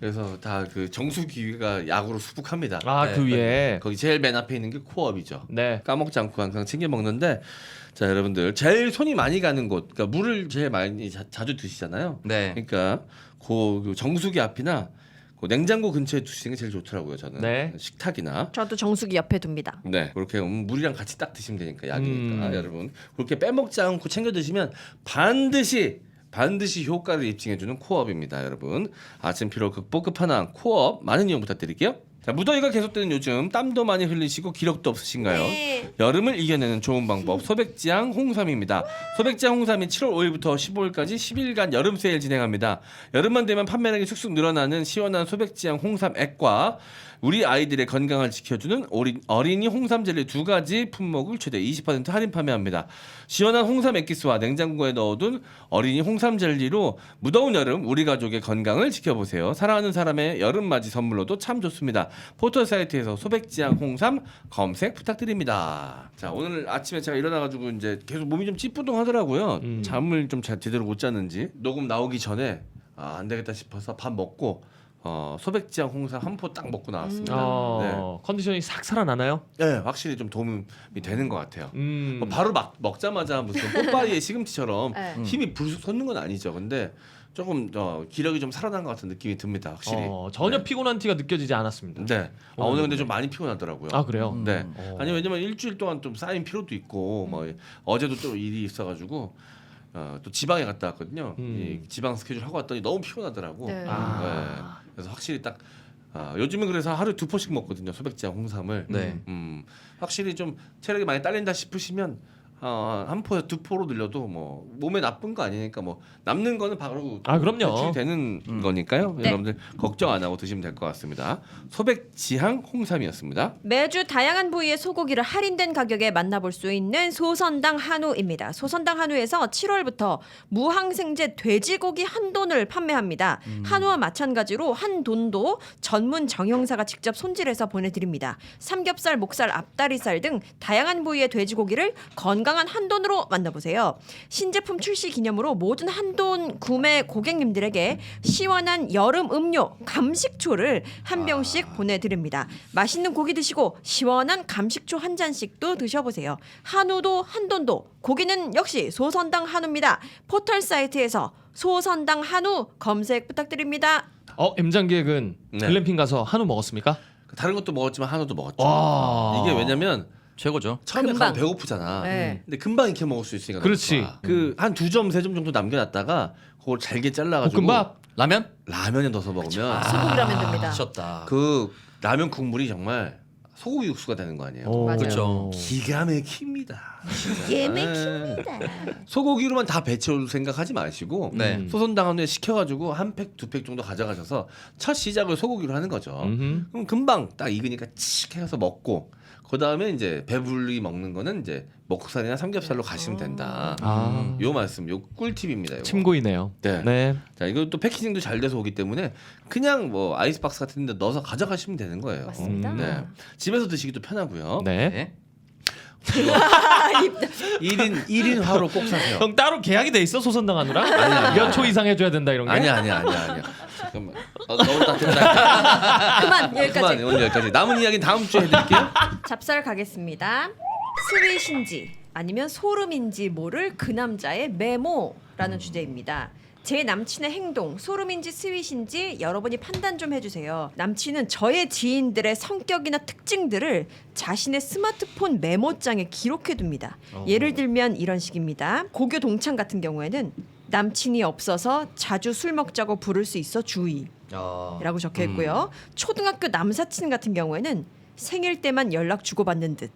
그래서 다 그 정수기가 약으로 수북합니다. 아, 그 위에. 거기 제일 맨 앞에 있는 게 코어업이죠. 네. 까먹지 않고 항상 챙겨 먹는데 자 여러분들 제일 손이 많이 가는 곳, 그러니까 물을 제일 많이 자주 드시잖아요. 네. 그러니까 그 정수기 앞이나 그 냉장고 근처에 두시는 게 제일 좋더라고요. 저는 네. 식탁이나. 저도 정수기 옆에 둡니다. 네, 그렇게 물이랑 같이 딱 드시면 되니까 약이니까. 음. 여러분 그렇게 빼먹지 않고 챙겨 드시면 반드시 효과를 입증해주는 코어업입니다. 여러분 아침 피로 극복 끝판왕 코어업 많은 이용 부탁드릴게요. 자, 무더위가 계속되는 요즘 땀도 많이 흘리시고 기력도 없으신가요? 네. 여름을 이겨내는 좋은 방법 소백지향 홍삼입니다. 소백지향 홍삼이 7월 5일부터 15일까지 10일간 여름 세일 진행합니다. 여름만 되면 판매량이 쑥쑥 늘어나는 시원한 소백지향 홍삼 액과 우리 아이들의 건강을 지켜주는 어린이 홍삼 젤리 두 가지 품목을 최대 20% 할인 판매합니다. 시원한 홍삼 액기스와 냉장고에 넣어둔 어린이 홍삼 젤리로 무더운 여름 우리 가족의 건강을 지켜보세요. 사랑하는 사람의 여름맞이 선물로도 참 좋습니다. 포털 사이트에서 소백지향 홍삼 검색 부탁드립니다. 자, 오늘 아침에 제가 일어나가지고 이제 계속 몸이 좀 찌뿌둥하더라고요. 잠을 좀 제대로 못 잤는지 녹음 나오기 전에 안 되겠다 싶어서 밥 먹고 소백지향 홍삼 한 포 딱 먹고 나왔습니다. 컨디션이 싹 살아나나요? 네, 확실히 좀 도움이 되는 것 같아요. 뭐 바로 막 먹자마자 무슨 뽀빠이의 시금치처럼 네. 힘이 불쑥 솟는 건 아니죠. 근데 조금 기력이 좀 살아난 것 같은 느낌이 듭니다. 확실히. 전혀 네. 피곤한 티가 느껴지지 않았습니다. 네. 오늘 근데 좀 많이 피곤하더라고요. 아, 그래요? 네. 아니 왜냐면 일주일 동안 좀 쌓인 피로도 있고 뭐 어제도 또 일이 있어가지고 또 지방에 갔다 왔거든요. 이 지방 스케줄 하고 왔더니 너무 피곤하더라고. 네. 네. 그래서 확실히 딱 요즘은 그래서 하루에 2포씩 먹거든요. 소백지향 홍삼을. 네. 확실히 좀 체력이 많이 딸린다 싶으시면 한 포에서 2포로 늘려도 뭐 몸에 나쁜 거 아니니까 뭐 남는 거는 바로 그럼요. 배출이 되는 거니까요. 네. 여러분들 걱정 안 하고 드시면 될 것 같습니다. 소백지향 홍삼이었습니다. 매주 다양한 부위의 소고기를 할인된 가격에 만나볼 수 있는 소선당 한우입니다. 소선당 한우에서 7월부터 무항생제 돼지고기 한돈을 판매합니다. 한우와 마찬가지로 한돈도 전문 정형사가 직접 손질해서 보내드립니다. 삼겹살, 목살, 앞다리살 등 다양한 부위의 돼지고기를 건강한 한돈으로 만나보세요. 신제품 출시 기념으로 모든 한돈 구매 고객님들에게 시원한 여름 음료 감식초를 한 병씩 보내드립니다. 맛있는 고기 드시고 시원한 감식초 한 잔씩도 드셔보세요. 한우도 한돈도 고기는 역시 소선당 한우입니다. 포털 사이트에서 소선당 한우 검색 부탁드립니다. M장기획은 네. 글램핑 가서 한우 먹었습니까? 다른 것도 먹었지만 한우도 먹었죠. 와. 이게 왜냐면 최고죠. 처음에 금방. 가면 배고프잖아. 네. 근데 금방 익혀 먹을 수 있으니까. 그렇지. 그한 2점, 3점 정도 남겨놨다가 그걸 잘게 잘라가지고 볶음밥. 라면? 라면에 넣어서 먹으면 소고기라면 됩니다. 미쳤다. 그 라면 국물이 정말 소고기 육수가 되는 거 아니에요. 맞아요. 그렇죠. 기가 막힙니다. 예맥힙니다. 소고기로만 다 배채울 생각하지 마시고 네. 소선당 한우에 시켜가지고 한 팩, 2팩 정도 가져가셔서 첫 시작을 소고기로 하는 거죠. 음흠. 그럼 금방 딱 익으니까 칙 해서 먹고 그 다음에 이제 배불리 먹는 거는 이제 목살이나 삼겹살로 가시면 된다. 요 말씀, 요 꿀팁입니다. 요거. 침고이네요. 네. 네. 자, 이거 또 패키징도 잘 돼서 오기 때문에 그냥 뭐 아이스박스 같은 데 넣어서 가져가시면 되는 거예요. 맞습니다. 네. 집에서 드시기도 편하고요. 네. 네. 1인 화로 꼭 사세요. 형 따로 계약이 돼 있어 소선당 한우랑? 아니야. 몇 초 이상 해줘야 된다 이런 게? 아니야. 잠깐만. 너무 따뜻하다. 그만 여기까지. 그만 오늘 여기까지. 남은 이야기는 다음 주에 해드릴게요. 잡살 가겠습니다. 스윗인지 아니면 소름인지 모를 그 남자의 메모라는 주제입니다. 제 남친의 행동, 소름인지 스윗인지 여러분이 판단 좀 해주세요. 남친은 저의 지인들의 성격이나 특징들을 자신의 스마트폰 메모장에 기록해둡니다. 예를 들면 이런 식입니다. 고교 동창 같은 경우에는 남친이 없어서 자주 술 먹자고 부를 수 있어 주의 라고 적혀있고요. 초등학교 남사친 같은 경우에는 생일 때만 연락 주고받는 듯.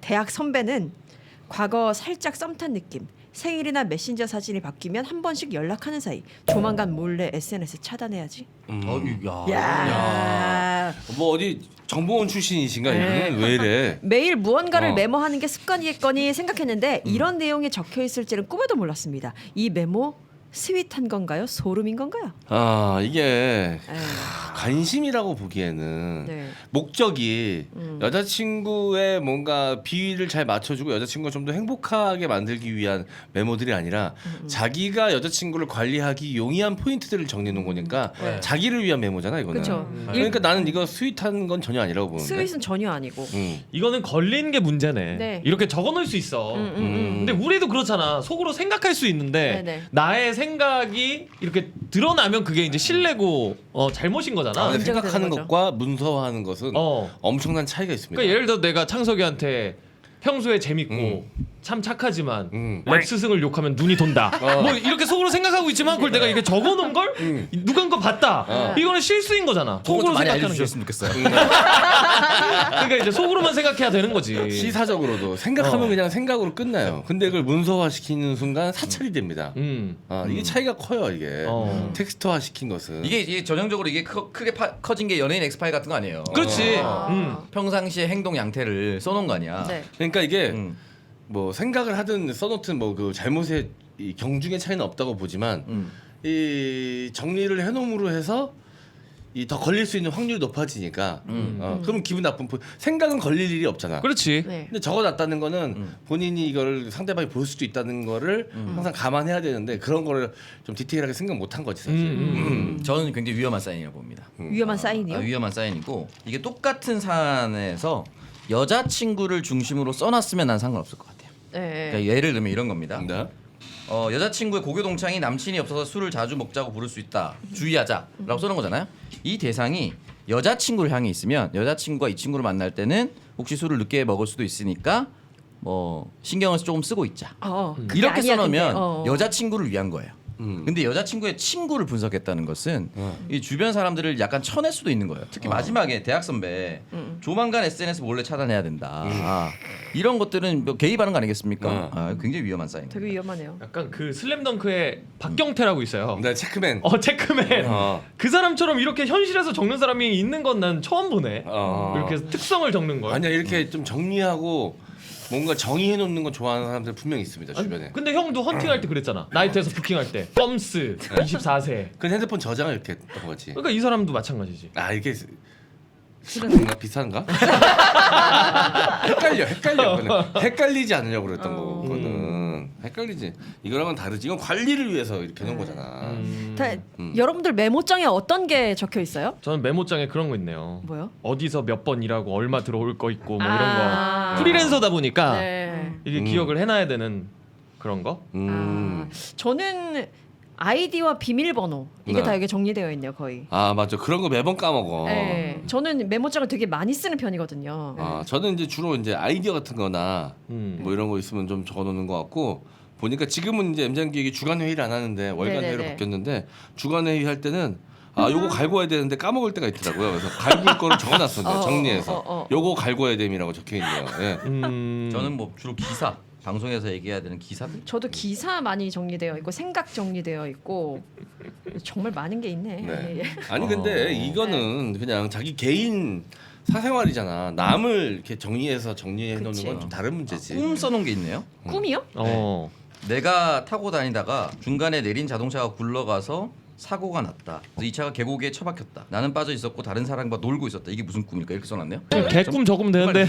대학 선배는 과거 살짝 썸 탄 느낌. 생일이나 메신저 사진이 바뀌면 한 번씩 연락하는 사이. 조만간 몰래 SNS 차단해야지. 야. 뭐 어디 정보원 출신이신가 이분은 왜 이래? 매일 무언가를 메모하는 게 습관이겠거니 생각했는데 이런 내용이 적혀 있을지는 꿈에도 몰랐습니다. 이 메모 스윗한 건가요? 소름인 건가요? 아 이게 에이. 관심이라고 보기에는 네. 목적이 여자친구의 뭔가 비위를 잘 맞춰주고 여자친구가 좀 더 행복하게 만들기 위한 메모들이 아니라 자기가 여자친구를 관리하기 용이한 포인트들을 정리해놓은 거니까 자기를 위한 메모잖아 이거는. 그쵸. 그러니까 나는 이거 스윗한 건 전혀 아니라고 보는데. 스윗은 전혀 아니고. 이거는 걸린 게 문제네. 네. 이렇게 적어놓을 수 있어. 근데 우리도 그렇잖아. 속으로 생각할 수 있는데 네네. 나의 생각이 이렇게 드러나면 그게 이제 실례고 잘못인 거잖아. 근데 문제가 생각하는 되는 거죠. 것과 문서화하는 것은 엄청난 차이가 있습니다. 그러니까 예를 들어 내가 창석이한테 평소에 재밌고 참 착하지만 랩 스승을 욕하면 눈이 돈다. 뭐 이렇게 속으로 생각하고 있지만 그걸 내가 이렇게 적어놓은 걸 누군가 봤다. 이거는 실수인 거잖아. 속으로 많이 생각하는 게. 알려주셨으면 좋겠어요. 그러니까 이제 속으로만 생각해야 되는 거지. 시사적으로도 생각하면 그냥 생각으로 끝나요. 근데 그걸 문서화 시키는 순간 사찰이 됩니다. 이게 차이가 커요 이게. 텍스트화 시킨 것은. 이게 전형적으로 이게 크게 커진 게 연예인 엑스파일 같은 거 아니에요. 그렇지. 평상시의 행동 양태를 써놓은 거 아니야. 네. 그러니까 이게 뭐 생각을 하든 써놓든 뭐 그 잘못의 이 경중의 차이는 없다고 보지만 이 정리를 해놓음으로 해서 이 더 걸릴 수 있는 확률이 높아지니까 그럼 기분 나쁜 생각은 걸릴 일이 없잖아. 그렇지. 네. 근데 적어놨다는 거는 본인이 이걸 상대방이 볼 수도 있다는 거를 항상 감안해야 되는데 그런 거를 좀 디테일하게 생각 못한 거지 사실. 저는 굉장히 위험한 사인이라고 봅니다. 위험한 사인이요? 위험한 사인이고 이게 똑같은 사안에서 여자친구를 중심으로 써놨으면 난 상관없을 것 같아요. 네. 그러니까 예를 들면 이런 겁니다. 네. 여자친구의 고교 동창이 남친이 없어서 술을 자주 먹자고 부를 수 있다. 주의하자라고 써놓은 거잖아요. 이 대상이 여자친구를 향해 있으면 여자친구가 이 친구를 만날 때는 혹시 술을 늦게 먹을 수도 있으니까 뭐 신경을 조금 쓰고 있자. 그게 이렇게 아니야, 써놓으면 근데. 여자친구를 위한 거예요. 근데 여자친구의 친구를 분석했다는 것은 이 주변 사람들을 약간 쳐낼 수도 있는 거예요. 특히 마지막에 대학 선배 조만간 SNS 몰래 차단해야 된다. 이런 것들은 뭐 개입하는 거 아니겠습니까? 굉장히 위험한 사인. 되게 위험하네요. 약간 그 슬램덩크에 박경태라고 있어요. 네 체크맨. 체크맨. 그 사람처럼 이렇게 현실에서 적는 사람이 있는 건 난 처음 보네. 이렇게 특성을 적는 걸. 아니야 이렇게 좀 정리하고 뭔가 정의해 놓는 거 좋아하는 사람들 분명히 있습니다 주변에. 근데 형도 헌팅할 때 그랬잖아. 나이트에서 부킹할 때. 껌스 24세. 그 핸드폰 저장을 이렇게 했던 거지. 그러니까 이 사람도 마찬가지지. 아 이게 뭔가 비슷한가? 헷갈려. 그거는. 헷갈리지 않으려고 그랬던 거거든. 헷갈리지. 이거랑은 다르지. 이건 관리를 위해서 이렇게 해놓은 거잖아. 여러분들 메모장에 어떤 게 적혀 있어요? 저는 메모장에 그런 거 있네요. 뭐요? 어디서 몇 번 일하고 얼마 들어올 거 있고 뭐 아. 이런 거. 프리랜서다 보니까 네. 이게 기억을 해놔야 되는 그런 거. 저는 아이디와 비밀번호 이게 네. 다 여기 정리되어 있네요 거의. 아 맞아. 그런 거 매번 까먹어. 네. 저는 메모장을 되게 많이 쓰는 편이거든요. 아 저는 이제 주로 이제 아이디어 같은-거나 뭐 이런 거 있으면 좀 적어놓는 것 같고 보니까 지금은 이제 MZ기획이 주간 회의를 안 하는데 월간 네네네. 회의로 바뀌었는데 주간 회의 할 때는 요거 갈궈야 되는데 까먹을 때가 있더라고요. 그래서 갈굴 거를 적어놨었는데 정리해서 요거 갈궈야 됨이라고 적혀있네요. 예. 저는 뭐 주로 기사 방송에서 얘기해야 되는 기사들. 저도 기사 많이 정리되어 있고 생각 정리되어 있고 정말 많은 게 있네. 네. 예. 아니 근데 이거는 그냥 자기 개인 사생활이잖아. 남을 이렇게 정리해서 정리해 놓는 그치. 건 좀 다른 문제지. 꿈 써놓은 게 있네요. 꿈이요? 내가 타고 다니다가 중간에 내린 자동차가 굴러가서 사고가 났다. 그래서 이 차가 계곡에 처박혔다. 나는 빠져 있었고 다른 사람과 놀고 있었다. 이게 무슨 꿈일까? 이렇게 써놨네요. 개꿈 적으면 되는데. 야,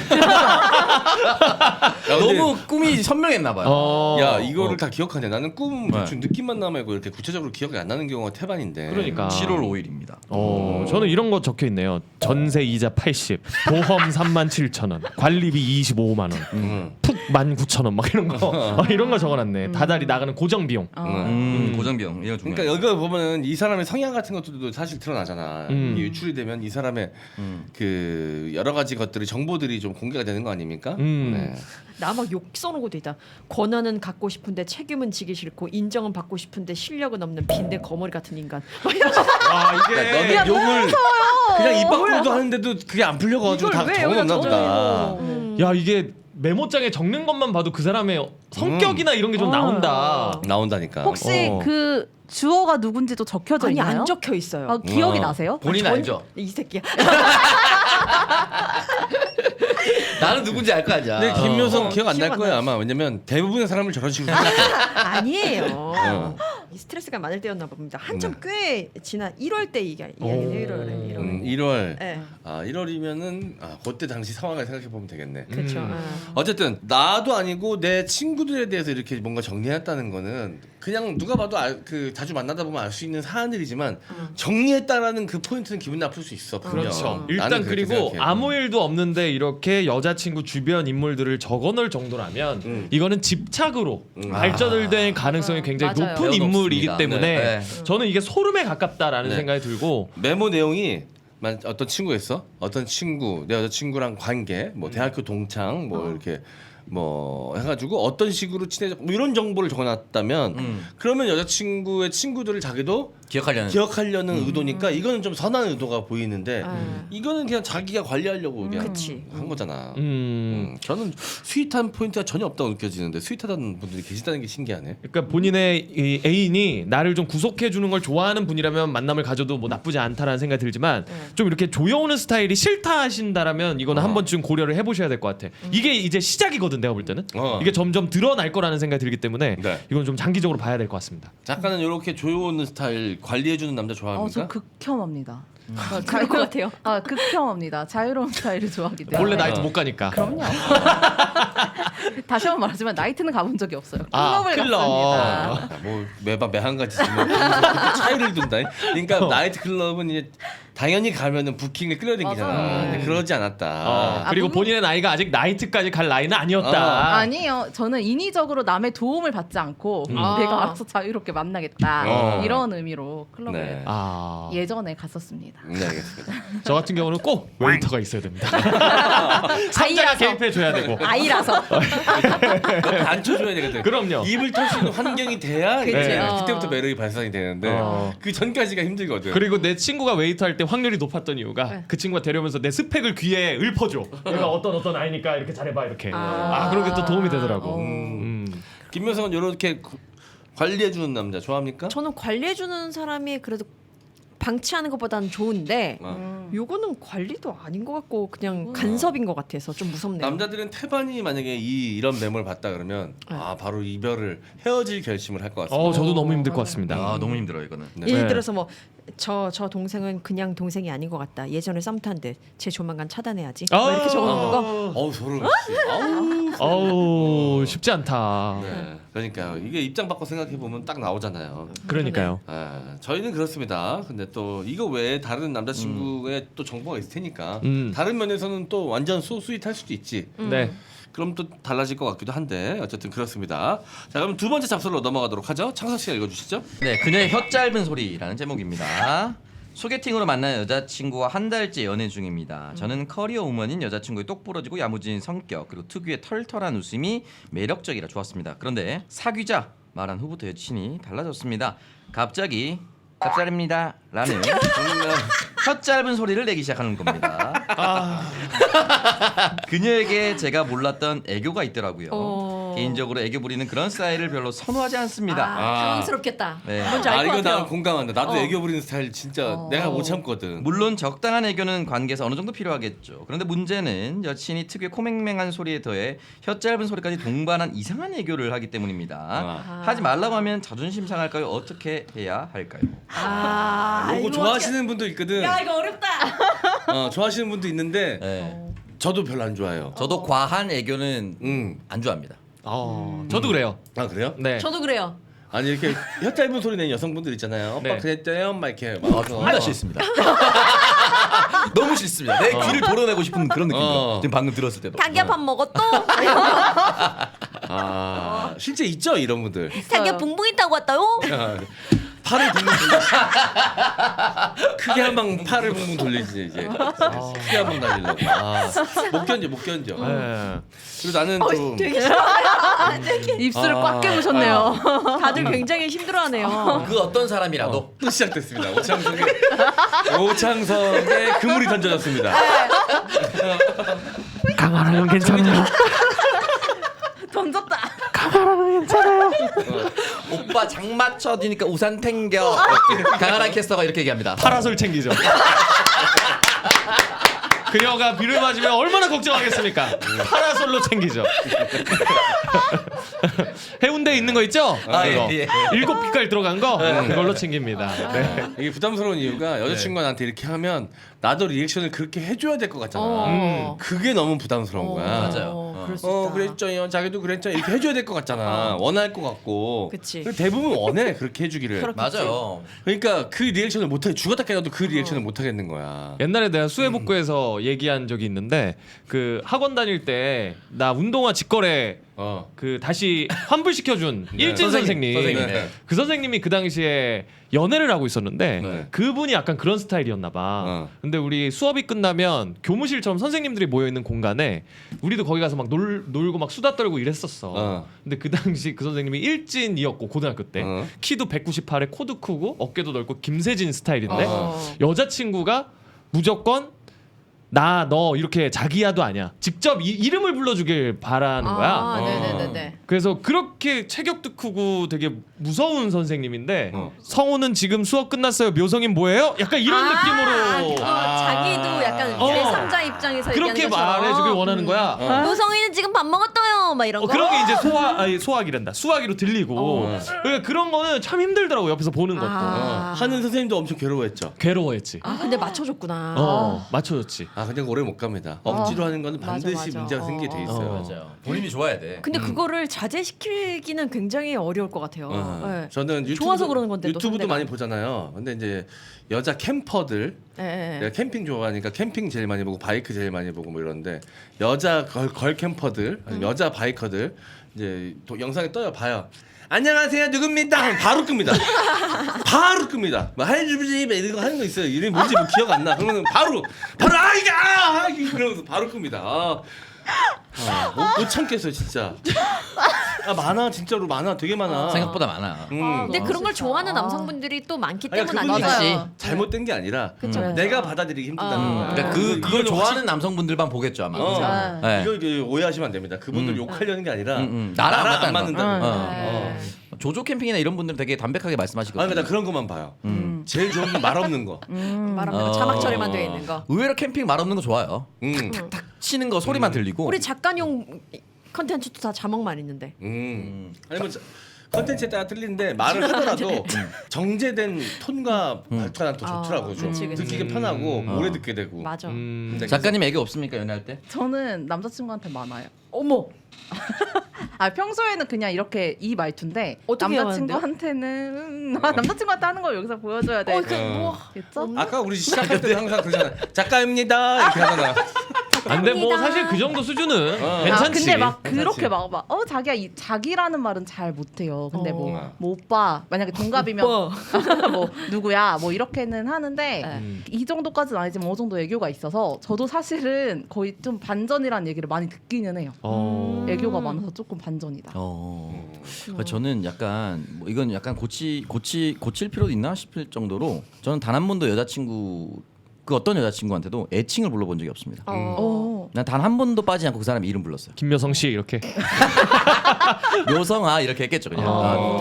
근데 너무 꿈이 선명했나 봐요. 야 이거를 다 기억하네. 나는 꿈 대충 느낌만 남아있고 이렇게 구체적으로 기억이 안 나는 경우가 태반인데. 그러니까. 7월 5일입니다. 저는 이런 거 적혀 있네요. 전세 이자 80, 보험 37,000원, 관리비 25만 원, 푹 19,000원 막 이런 거 이런 거 적어놨네. 다달이 나가는 고정 비용. 고정비용 이거 중요해. 그러니까 여기 보면은 이 사람의 성향 같은 것들도 사실 드러나잖아. 이게 유출이 되면 이 사람의 그 여러 가지 것들이 정보들이 좀 공개가 되는 거 아닙니까? 네. 나 막 욕 써놓은 것도 있다. 권한은 갖고 싶은데 책임은 지기 싫고 인정은 받고 싶은데 실력은 없는 빈대 거머리 같은 인간. 아 이게 너는 욕을 그냥 입 밖으로도 하는데도 그게 안 풀려가지고 다 이걸 왜 적어놨나 여기다 보다. 적어요? 야 이게 메모장에 적는 것만 봐도 그 사람의 성격이나 이런 게 좀 나온다. 나온다니까. 혹시 그 주어가 누군지도 적혀져 아니 있나요? 안 적혀 있어요. 아, 기억이 나세요? 본인 알죠? 이 새끼야. 나는 누군지 알 거 아니야. 근데 김효성 기억 안 기억 날 안 거예요 나요. 아마. 왜냐면 대부분의 사람을 저런 식으로 생각해. 아니에요. 이 스트레스가 많을 때였나 봅니다. 한참 꽤 지난 1월 때 이야기예요. 1월에 1월. 1월. 네. 1월이면은 그때 당시 상황을 생각해 보면 되겠네. 그렇죠. 어쨌든 나도 아니고 내 친구들에 대해서 이렇게 뭔가 정리했다는 거는 그냥 누가 봐도 그 자주 만나다 보면 알 수 있는 사안들이지만 정리했다라는 그 포인트는 기분 나쁠 수 있어. 분명. 그렇죠. 나는 일단 그렇게 그리고 생각해. 아무 일도 없는데 이렇게 여자친구 주변 인물들을 적어놓을 정도라면 이거는 집착으로 발전을 될 가능성이 굉장히 맞아요. 높은 매우 인물이기 높습니다. 때문에 네. 저는 이게 소름에 가깝다라는 네. 생각이 들고 메모 내용이 어떤 친구였어? 어떤 친구, 내 여자친구랑 관계, 뭐 대학교 동창, 뭐 이렇게 뭐 해가지고 어떤 식으로 친해져, 뭐 이런 정보를 적어놨다면 그러면 여자친구의 친구들을 자기도 기억하려는 의도니까 이거는 좀 선한 의도가 보이는데 이거는 그냥 자기가 관리하려고 그냥 그치. 한 거잖아. 음. 저는 스윗한 포인트가 전혀 없다고 느껴지는데 스윗하다는 분들이 계시다는 게 신기하네. 그러니까 본인의 이 애인이 나를 좀 구속해 주는 걸 좋아하는 분이라면 만남을 가져도 뭐 나쁘지 않다라는 생각이 들지만 좀 이렇게 조여오는 스타일이 싫다 하신다라면 이거는 한 번쯤 고려를 해보셔야 될 것 같아. 이게 이제 시작이거든 내가 볼 때는. 이게 점점 드러날 거라는 생각이 들기 때문에 네. 이건 좀 장기적으로 봐야 될 것 같습니다. 작가는 이렇게 조여오는 스타일 관리해주는 남자 좋아합니까? 저 극혐합니다. 그럴 것 같아요. 극혐합니다. 자유로운 스타일을 좋아하기 때문에. 원래 나이트 못 가니까. 그럼요. 다시 한번 말하지만 나이트는 가본 적이 없어요. 아, 클럽을 클럽. 갔습니다. 뭐 매번 매한 가지 그렇게 차이를 둔다. 그러니까 나이트 클럽은 이제 당연히 가면은 부킹을 끌어당기잖아. 맞아요. 근데 그러지 않았다. 그리고 본인의 나이가 아직 나이트까지 갈 나이는 아니었다. 아니요, 저는 인위적으로 남의 도움을 받지 않고 내가 알아서 자유롭게 만나겠다 이런 의미로 클럽을 네. 아, 예전에 갔었습니다. 네, 알겠습니다. 저 같은 경우는 꼭 웨이터가 있어야 됩니다. 상자가 개입해 줘야 되고. 아이라서. 안 쳐줘야 되거든. 그럼요. 입을 털 수 있는 환경이 돼야 그치. 이제 그때부터 매력이 발산이 되는데 그 전까지가 힘들거든. 그리고 내 친구가 웨이터 할 때 확률이 높았던 이유가 네. 그 친구가 데려오면서 내 스펙을 귀에 읊어줘. 내가 어떤 아이니까 이렇게 잘해봐 이렇게. 그런 게 또 도움이 되더라고. 김효성은 이렇게 관리해주는 남자 좋아합니까? 저는 관리해주는 사람이 그래도 방치하는 것보다는 좋은데 요거는 관리도 아닌 것 같고 그냥 간섭인 것 같아서 좀 무섭네요. 남자들은 태반이 만약에 이런 메모를 봤다 그러면 바로 이별을 헤어질 결심을 할 것 같습니다. 저도 너무 힘들 것 같습니다. 너무 힘들어 이거는. 예를 네. 들어서 뭐 저 동생은 그냥 동생이 아닌 것 같다. 예전에 썸 탄데 쟤 조만간 차단해야지. 막 이렇게 적어놓는 거. 어우 소름. 아우. 어우 쉽지 않다. 네. 그러니까 이게 입장 바꿔 생각해 보면 딱 나오잖아요. 그러니까요. 저희는 그렇습니다. 근데 또 이거 외에 다른 남자친구의 또 정보가 있을 테니까 다른 면에서는 또 완전 소스윗할 수도 있지. 네. 그럼 또 달라질 것 같기도 한데 어쨌든 그렇습니다. 자 그럼 두 번째 잡설로 넘어가도록 하죠. 창석 씨가 읽어주시죠. 네, 그녀의 혀 짧은 소리라는 제목입니다. 소개팅으로 만난 여자친구와 한 달째 연애 중입니다. 저는 커리어 우먼인 여자친구의 똑부러지고 야무진 성격 그리고 특유의 털털한 웃음이 매력적이라 좋았습니다. 그런데 사귀자 말한 후부터 여친이 달라졌습니다. 갑자기 짭짤입니다 라는 혀 짧은 소리를 내기 시작하는 겁니다. 그녀에게 제가 몰랐던 애교가 있더라고요. 개인적으로 애교 부리는 그런 스타일을 별로 선호하지 않습니다. 당황스럽겠다. 네. 뭔지 알 것 이거 같아요. 나 공감한다. 나도 애교 부리는 스타일 진짜 내가 못 참거든. 물론 적당한 애교는 관계에서 어느 정도 필요하겠죠. 그런데 문제는 여친이 특유의 코맹맹한 소리에 더해 혀 짧은 소리까지 동반한 이상한 애교를 하기 때문입니다. 하지 말라고 하면 자존심 상할까요? 어떻게 해야 할까요? 요거 이거 좋아하시는 분도 있거든. 야 이거 어렵다. 좋아하시는 분도 있는데 네. 저도 별로 안 좋아해요. 저도 과한 애교는 안 좋아합니다. 저도 그래요. 아 그래요? 네. 저도 그래요. 아니 이렇게 혀 짧은 소리 내는 여성분들 있잖아요. 오빠 네. 그랬대요, 막 이렇게. 막 정말 싫습니다. 너무 싫습니다. 내 귀를 도려내고 싶은 그런 느낌이에요. 지금 방금 들었을 때도. 자기야 밥 먹었어? 실제 있죠 이런 분들. 자기야 붕붕 있다고 왔다요? 팔을 붕붕 돌리지. 크게 한 방 팔을 붕붕 돌리지 이제. 크게 한 방 날리려고. 못 견뎌. 네. 그리고 나는 좀 되게 입술을 꽉 깨무셨네요. 다들 굉장히 힘들어하네요. 그 어떤 사람이라도 또 시작됐습니다. 오창석의 그물이 던져졌습니다. 강하나 형 괜찮아요. 오빠 장마쳐 뒤니까 우산 챙겨. 강하란 캐스터가 이렇게 얘기합니다. 파라솔 챙기죠. 그녀가 비를 맞으면 얼마나 걱정하겠습니까? 파라솔로 챙기죠. 해운대에 있는 거 있죠? 아, 그거. 예, 예. 7빛깔 들어간 거 그걸로 챙깁니다. 네. 이게 부담스러운 이유가 여자친구한테 이렇게 하면 나도 리액션을 그렇게 해줘야 될 것 같잖아. 그게 너무 부담스러운 거야. 맞아요. 그럴 수 있다. 그랬죠요. 자기도 그랬죠. 이렇게 해줘야 될 것 같잖아. 원할 것 같고. 그치. 그리고 대부분 원해 그렇게 해주기를. 그렇겠지. 맞아요. 그러니까 그 리액션을 못해. 죽었다 깨어도 그 리액션을 못 하겠는 거야. 옛날에 내가 수해복구에서 얘기한 적이 있는데 그 학원 다닐 때 나 운동화 직거래 그 다시 환불시켜준 일진 선생님. 네. 그 선생님이 그 당시에 연애를 하고 있었는데 네. 그분이 약간 그런 스타일이었나 봐. 근데 우리 수업이 끝나면 교무실처럼 선생님들이 모여 있는 공간에 우리도 거기 가서 막 놀고 막 수다 떨고 이랬었어. 근데 그 당시 그 선생님이 일진이었고 고등학교 때 키도 198에 코도 크고 어깨도 넓고 김세진 스타일인데 여자친구가 무조건 나 너 이렇게 자기야도 아니야. 직접 이름을 불러주길 바라는 거야. 네네네네. 그래서 그렇게 체격도 크고 되게 무서운 선생님인데 성우는 지금 수업 끝났어요. 묘성인 뭐예요? 약간 이런 느낌으로 그거 자기도 약간 제3자 입장에서 그렇게 얘기하는 것처럼. 말해주길 원하는 거야. 노성이는 지금 밥 먹었어요. 막 이런 거. 그런 게 이제 소화기란다. 수화기로 들리고 그러니까 그런 거는 참 힘들더라고 옆에서 보는 것도. 하는 선생님도 엄청 괴로워했죠. 괴로워했지. 근데 맞춰줬구나. 맞춰줬지. 그냥 오래 못 갑니다. 억지로 하는 거는 맞아, 반드시 맞아. 문제가 생기게 돼 있어요. 맞아요. 본인이 좋아야 돼. 근데 그거를 자제시키기는 굉장히 어려울 것 같아요. 네. 저는 유튜브, 좋아서 그러는 건데 또 유튜브도 상대가. 많이 보잖아요. 근데 이제 여자 캠퍼들 네. 내가 캠핑 좋아하니까 캠핑 제일 많이 보고 바이크 제일 많이 보고 뭐 이런데 여자 걸 캠퍼들 여자 바이커들 이제 영상에 떠요 봐요. 안녕하세요 누굽니다 하면 바로 끕니다. 바로 끕니다. 뭐 할주부지 이런 거 하는 거 있어요. 이름이 뭔지 뭐 기억 안 나. 그러면 바로 이러면서 바로 끕니다. 못 참겠어요 진짜. 많아 진짜로 많아 되게 많아. 생각보다 많아. 근데 그런 걸 좋아하는 남성분들이 또 많기 아니, 때문 그분이 아니에요. 잘못된 게 아니라 그쵸. 내가 받아들이기 힘들다는 거야. 그러니까 그걸 좋아하는 남성분들만 보겠죠 아마. 네. 이거 오해하시면 안 됩니다. 그분들 욕하려는 게 아니라 나랑 안 맞다는 맞는다는 거. 거야. 조조 캠핑이나 이런 분들은 되게 담백하게 말씀하시거든요. 아니 나 그런 것만 봐요. 제일 좋은 건 말 없는 거. 말하면 자막 처리만 되어 있는 거. 의외로 캠핑 말 없는 거 좋아요. 탁 치는 거 소리만 들리고. 우리 작가용 컨텐츠도 다 자막만 있는데. 아니면 컨텐츠에 따라 틀리는데 말을 하더라도 정제된 톤과 말투가 난 더 좋더라고. 좀 그치, 그치. 듣기가 편하고 오래 듣게 되고. 맞아. 근데 작가님 애교 없습니까 연애할 때? 저는 남자친구한테 많아요. 어머. 평소에는 그냥 이렇게 이 말투인데 어떻게 남자친구한테는 남자친구한테 하는 걸 여기서 보여줘야 돼. 뭐 겠죠? 아까 우리 시작할 때 항상 그러잖아. 작가입니다 이렇게 하잖아. 근데 뭐 사실 그 정도 수준은 괜찮지. 근데 막 그렇게 막 자기야 자기라는 말은 잘 못해요. 근데 뭐 오빠 만약에 동갑이면 뭐 누구야 뭐 이렇게는 하는데 이 정도까지는 아니지만 어느 정도 애교가 있어서 저도 사실은 거의 좀 반전이라는 얘기를 많이 듣기는 해요. 애교가 많아서 조금 반전이다. 저는 약간 뭐 이건 약간 고칠 필요도 있나 싶을 정도로 저는 단 한 번도 여자친구 그 어떤 여자친구한테도 애칭을 불러본 적이 없습니다. 난 단 한 번도 빠지지 않고 그 사람 이름 불렀어요. 김여성 씨 이렇게. 묘성아 이렇게 했겠죠 그냥.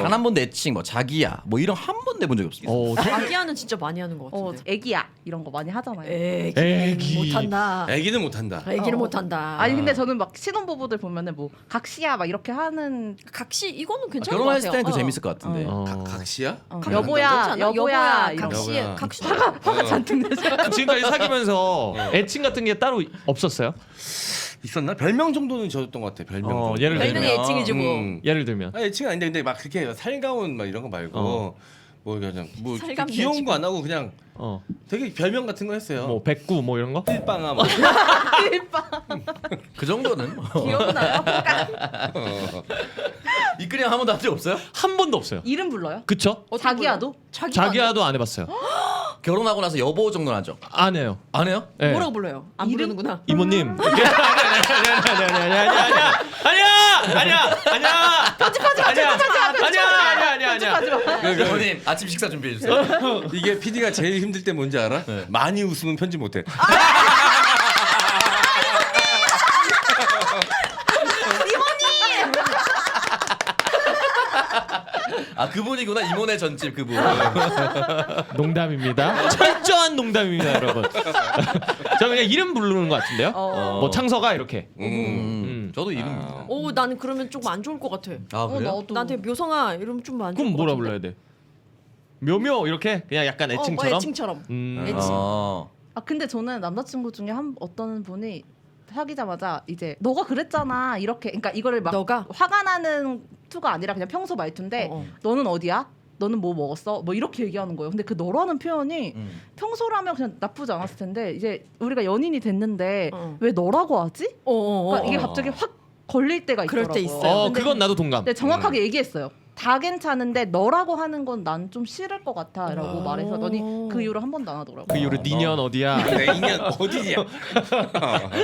단 한 번도 애칭 뭐 자기야 뭐 이런 한 번도 해본 적이 없습니다. 자기야는 진짜 많이 하는 것 같은데. 애기야 이런 거 많이 하잖아요. 애기. 못한다. 애기는 못한다. 애기는 못한다. 아니 근데 저는 막 신혼부부들 보면은 뭐 각시야 막 이렇게 하는 각시 이거는 괜찮은 것 결혼했을 같아요. 때는 그 재밌을 것 같은데. 각시야? 여보야 여보야 이런 거. 각시 여보야. 각시. 지금까지 사귀면서 애칭 같은 게 따로 없었어요? 있었나? 별명 정도는 지었던 것 같아. 별명. 정도. 예를 들면 별명이 애칭이지 뭐. 예를 들면 애칭 아닌데 근데 막 그렇게 살가운 막 이런 거 말고 뭐 그냥 뭐 살갑네, 귀여운 지금. 거 안 하고 그냥 되게 별명 같은 거 했어요. 뭐 백구 뭐 이런 거? 필빵아 막. 그 정도는 기억나요? 이끌이랑 한 번도 한 적 없어요? 한 번도 없어요. 이름 불러요? 그쵸? 자기야도? 자기야도 안 해봤어요. 결혼하고 나서 여보 정도는 하죠. 안 해요. 안 해요? 네. 뭐라고 불러요? 안 이름? 부르는구나. 이모님. 아니야. 편집하지 마. 아니야. 어머님 아침 식사 준비해 주세요. 이게 PD가 제일 힘들 때 뭔지 알아? 많이 웃으면 편집 못해. 아 그분이구나 이모네 전집 그분. 농담입니다. 철저한 농담입니다, 여러분. 저 그냥 이름 부르는 것 같은데요. 뭐 창서가 이렇게. 저도 이름입니다. 오, 나는 그러면 조금 안 좋을 것 같아. 아 그래요? 나도. 나한테 묘성아 이러면 좀 안 좋을 그럼 것 뭐라 같은데. 불러야 돼? 묘묘 이렇게 그냥 약간 뭐 애칭처럼. 애칭처럼. 애칭. 아 근데 저는 남자친구 중에 어떤 분이 사귀자마자 이제 너가 그랬잖아 이렇게 그러니까 이거를 막 너가? 화가 나는 투가 아니라 그냥 평소 말투인데 너는 어디야? 너는 뭐 먹었어? 뭐 이렇게 얘기하는 거예요. 근데 그 너라는 표현이 평소라면 그냥 나쁘지 않았을 텐데 이제 우리가 연인이 됐는데 왜 너라고 하지? 그러니까 이게 갑자기 확 걸릴 때가 그럴 있더라고요. 때 있어요. 근데 그건 나도 동감. 네, 정확하게 얘기했어요. 다 괜찮은데 너라고 하는 건 난 좀 싫을 것 같아라고 말해서더니 그 이후로 한 번도 안 하더라고요. 그 이후로 니년 어디야? 내 인연 어디냐?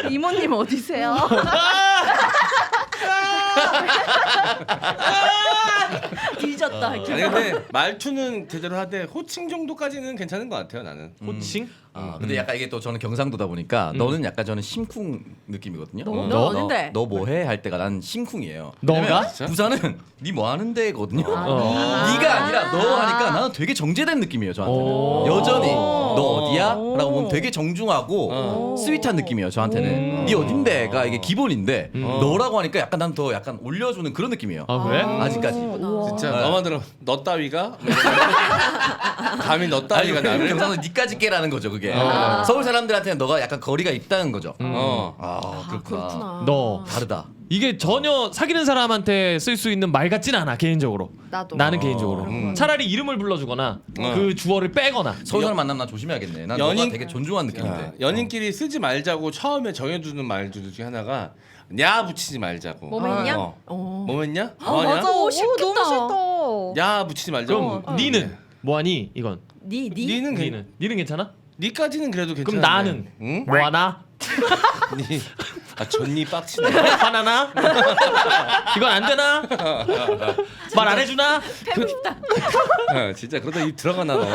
이모님 어디세요? 뒤졌다. 아니 근데 말투는 제대로 하되 호칭 정도까지는 괜찮은 것 같아요 나는. 호칭? 아 근데 약간 이게 또 저는 경상도다 보니까 너는 약간 저는 심쿵 느낌이거든요. 너 어딘데? 너 뭐해 할 때가 난 심쿵이에요. 너가? 왜냐면 부산은 니 뭐 하는데거든요. 어. 네가 아니라 너 하니까 나는 되게 정제된 느낌이에요 저한테는. 오. 여전히 너 어디야? 라고 보면 되게 정중하고 스윗한 느낌이에요 저한테는. 니 어딘데가 이게 기본인데 너라고 하니까 약간 난 더 약간 올려주는 그런 느낌이에요. 아 그래? 아직까지. 진짜 너만 들어 너 따위가 감히 너 아니 따위가 나를 경상도 니까지 깨라는 거죠 그게. 서울 사람들한테는 너가 약간 거리가 있다는 거죠. 아 그렇구나. 그렇구나. 너 다르다. 이게 전혀 사귀는 사람한테 쓸 수 있는 말 같진 않아 개인적으로. 나도. 나는 개인적으로. 차라리 이름을 불러주거나 그 주어를 빼거나. 서울 사람 만나면 나 조심해야겠네. 난 연인- 너가 되게 존중한 느낌인데. 연인끼리 쓰지 말자고 처음에 정해두는 말들 중에 하나가 야 붙이지 말자고. 뭐했냐? 뭐했냐? 맞아. 뭐하냐? 오, 싫겠다. 너무 싫다. 야 붙이지 말자고. 그럼 니는 뭐하니 이건? 니 니는 니는 괜찮아? 니까지는 그래도 괜찮아. 그럼 나는 응? 뭐하나? 니 존니 빡치네. 화나나? 이건 안 되나? 말 안 해주나? 진짜 그러다 입 들어가나 너.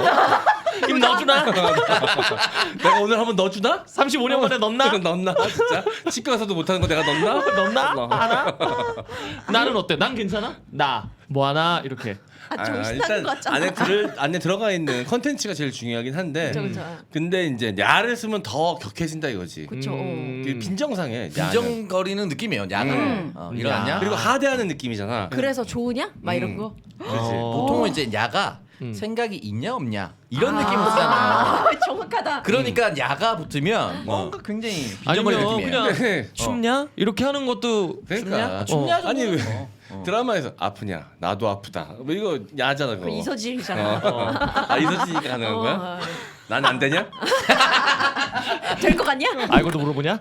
입 넣어주나? 내가 오늘 한번 넣어주나? 35년 만에 넣나? 넣나 진짜? 치과 가서도 못하는 거 내가 넣나? 넣나? 하나? 나는 어때? 난 괜찮아? 나 뭐하나? 이렇게. 아, 정신나는 것 같잖아. 안에 들어가 있는 컨텐츠가 제일 중요하긴 한데. 그쵸. 근데 이제 야를 쓰면 더 격해진다 이거지. 그쵸. 그 빈정상해. 야는. 빈정거리는 느낌이에요. 양은 일어났냐? 그리고 하대하는 느낌이잖아. 그래서 좋으냐? 막 이런 거. 보통은 이제 야가 생각이 있냐 없냐 이런 느낌으로 쓰잖아요. 아, 정확하다. 그러니까 야가 붙으면 뭔가 굉장히 빈정거리는 아니면 느낌이에요. 그냥 네. 춥냐? 이렇게 하는 것도 그러니까 춥냐? 아니 왜 드라마에서 아프냐? 나도 아프다. 뭐 이거 야잖아 그거. 그 이서진이잖아. 이서진이가 가능한 거야? 난 안 되냐? 될 것 같냐? 알고도 물어보냐?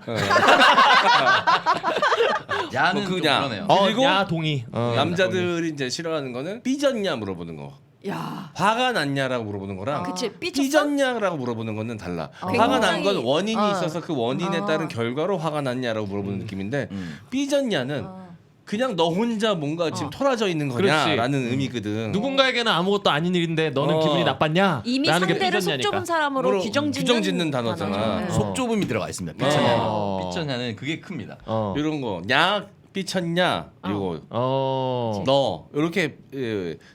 야는 뭐 좀 그냥. 그러네요. 그리고 야 동의. 남자들이 이제 싫어하는 거는 삐졌냐 물어보는 거. 야. 화가 났냐라고 물어보는 거랑 그치, 삐졌어? 삐졌냐라고 물어보는 거는 달라. 화가 난 건 원인이 있어서 그 원인에 따른 결과로 화가 났냐라고 물어보는 느낌인데 삐졌냐는 그냥 너 혼자 뭔가 지금 토라져 있는 거냐라는 의미거든. 누군가에게는 아무것도 아닌 일인데 너는 기분이 나빴냐? 이미 라는 게 상대를 속 삐졌냐니까. 좁은 사람으로 규정짓는 단어잖아. 단어죠. 속 좁음이 들어가 있습니다. 삐쳤냐? 어. 삐쳤냐는 그게 큽니다. 이런 거. 야 삐쳤냐? 이거 너 이렇게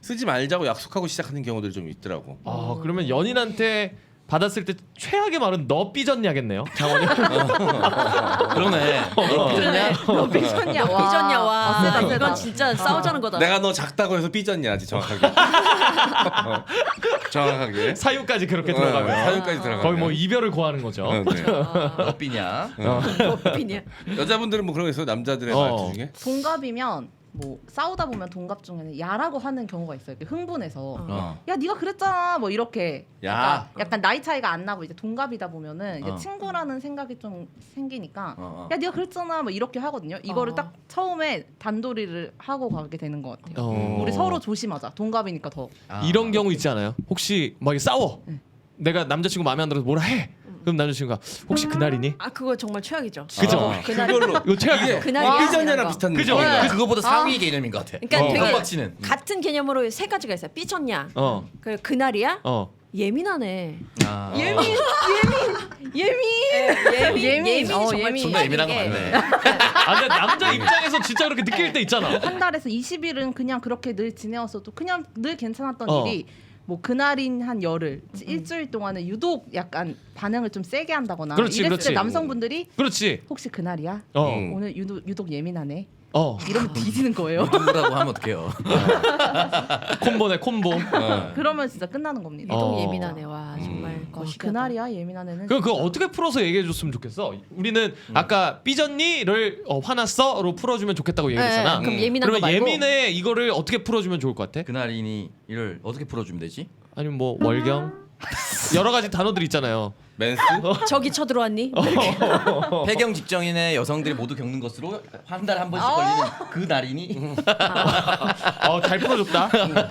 쓰지 말자고 약속하고 시작하는 경우들이 좀 있더라고. 그러면 연인한테 받았을 때 최악의 말은 너 삐졌냐겠네요. 장원이. 그러네. 그래. 너 삐졌냐? 와. 삐졌냐? 와. 세다, 세다. 이건 진짜 싸우자는 거다. 내가 너 작다고 해서 삐졌냐지 정확하게. 정확하게. 사유까지 그렇게 들어가면 사유까지 들어가면. 거의 뭐 이별을 고하는 거죠. 네. 너 삐냐? 삐냐? 여자분들은 뭐 그런 거 있어요? 남자들의 말투 중에? 동갑이면 뭐 싸우다 보면 동갑 중에는 야라고 하는 경우가 있어요. 이렇게 흥분해서 야 네가 그랬잖아 뭐 이렇게 야. 약간 나이 차이가 안 나고 이제 동갑이다 보면은 이제 친구라는 생각이 좀 생기니까 야 네가 그랬잖아 뭐 이렇게 하거든요. 이거를 딱 처음에 단도리를 하고 가게 되는 것 같아요. 우리 서로 조심하자. 동갑이니까 더. 이런 경우 있지 않아요? 혹시 막 싸워. 내가 남자친구 마음에 안 들어서 뭐라 해. 그럼 남자친구가 혹시 그날이니? 아 그거 정말 최악이죠. 그죠? 그걸로 이거 최악이죠. 그날이야? 삐졌냐랑 이런 거. 비슷한 그죠? 느낌이야. 그거보다 상위 개념인 것 같아. 그러니까 되게 빡치는. 같은 개념으로 세 가지가 있어요. 삐쳤냐? 어. 그날이야? 예민하네. 아. 예민. 정말 예민. 존나 예민한 거 맞네. 아 근데 남자 입장에서 진짜 그렇게 느낄 때 있잖아. 한 달에서 20일은 그냥 그렇게 늘 지내왔어도 그냥 늘 괜찮았던 어. 일이 뭐 그날인 한 열흘 일주일 동안은 유독 약간 반응을 좀 세게 한다거나 그렇지, 이랬을 그렇지. 때 남성분들이 그렇지. 혹시 그날이야? 오늘 유독 예민하네. 이러면 뒤지는 거예요. 누구라고 하면 어떡해요. 콤보네 콤보. 그러면 진짜 끝나는 겁니다. 유독 어. 예민하네. 와 정말 와, 거시기하다. 그날이야 예민한 애는. 그거 진짜. 어떻게 풀어서 얘기해줬으면 좋겠어. 우리는 아까 삐졌니?를 화났어?로 풀어주면 좋겠다고 얘기했잖아. 그럼 예민한 거 그러면 말고. 예민해 이거를 어떻게 풀어주면 좋을 것 같아? 그날이니 이를 어떻게 풀어주면 되지? 아니면 뭐 월경 여러 가지 단어들 있잖아요. 맨스? 저기 쳐들어왔니? 폐경 직전인의 여성들이 모두 겪는 것으로 한 달에 한 번씩 걸리는 그 날이니? 잘 풀어줬다.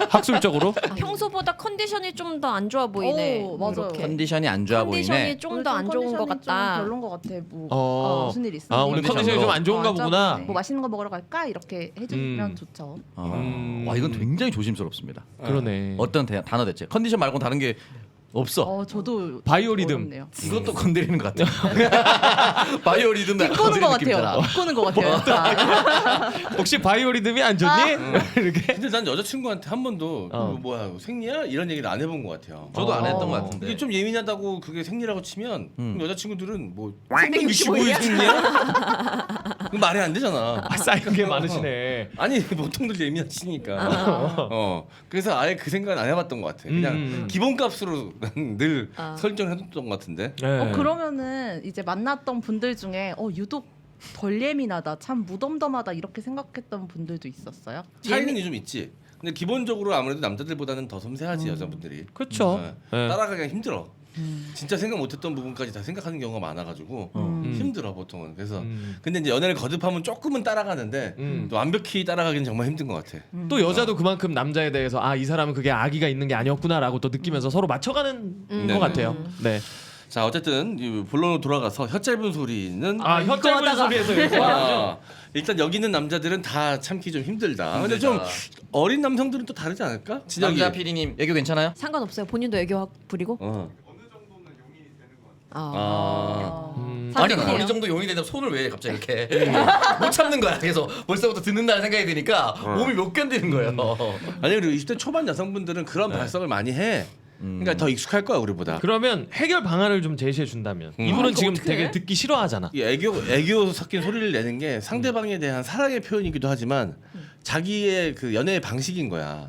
학술적으로. 평소보다 컨디션이 좀 더 안 좋아 보이네. 오, 맞아요. 이렇게. 컨디션이 안 좋아 보이네. 컨디션이 좀 더 안 좋은 것 컨디션이 같다. 좀 별론 것 같아. 뭐 무슨 일 있어? 아 오늘 컨디션이 좀 안 좋은가 보구나. 뭐 맛있는 거 먹으러 갈까? 이렇게 해주면 좋죠. 와 이건 굉장히 조심스럽습니다. 그러네. 어떤 단어 대체? 컨디션 말고 다른 게 없어. 저도 바이오리듬. 어렵네요. 이것도 건드리는 것 같아요. 바이오리듬 비꼬는 것 같아요. 비꼬는 것 같아요. 혹시 바이오리듬이 안 좋니? 이렇게. 근데 난 여자친구한테 한 번도 뭐야 생리야? 이런 얘기를 안 해본 것 같아요. 저도 안 했던 것 같은데. 이게 좀 예민하다고 그게 생리라고 치면 그럼 여자친구들은 뭐 365일 365일 생리야? 그럼 말이 안 되잖아. 쌓인 게 많으시네. 아니 보통들 예민하시니까. 그래서 아예 그 생각은 안 해봤던 것 같아. 그냥 기본값으로 난 늘 설정해뒀던 것 같은데. 네. 그러면은 이제 만났던 분들 중에 유독 덜 예민하다, 참 무덤덤하다 이렇게 생각했던 분들도 있었어요. 차이는 좀 있지. 근데 기본적으로 아무래도 남자들보다는 더 섬세하지 여자분들이. 그렇죠. 네. 따라가기가 힘들어. 진짜 생각 못했던 부분까지 다 생각하는 경우가 많아가지고 힘들어 보통은. 그래서 근데 이제 연애를 거듭하면 조금은 따라가는데 또 완벽히 따라가기는 정말 힘든 것 같아. 또 여자도 그만큼 남자에 대해서 이 사람은 그게 악의가 있는 게 아니었구나라고 또 느끼면서 서로 맞춰가는 것 같아요. 네. 자 어쨌든 이 본론으로 돌아가서 혀 짧은 소리는 혀 짧은 소리에서 일단 여기 있는 남자들은 다 참기 좀 힘들다. 근데 좀 어린 남성들은 또 다르지 않을까? 진혁이. 남자 PD님 애교 괜찮아요? 상관없어요. 본인도 애교 부리고. 아니 사실이에요. 어느 정도 용이 되면 손을 왜 갑자기 이렇게 못 참는 거야. 그래서 벌써부터 듣는다는 생각이 드니까 몸이 못 견디는 거예요. 아니 그리고 20대 초반 여성분들은 그런 발성을 많이 해. 그러니까 더 익숙할 거야 우리보다. 그러면 해결 방안을 좀 제시해 준다면 이분은 지금 되게 듣기 싫어하잖아. 이 애교 섞인 소리를 내는 게 상대방에 대한 사랑의 표현이기도 하지만 자기의 그 연애의 방식인 거야.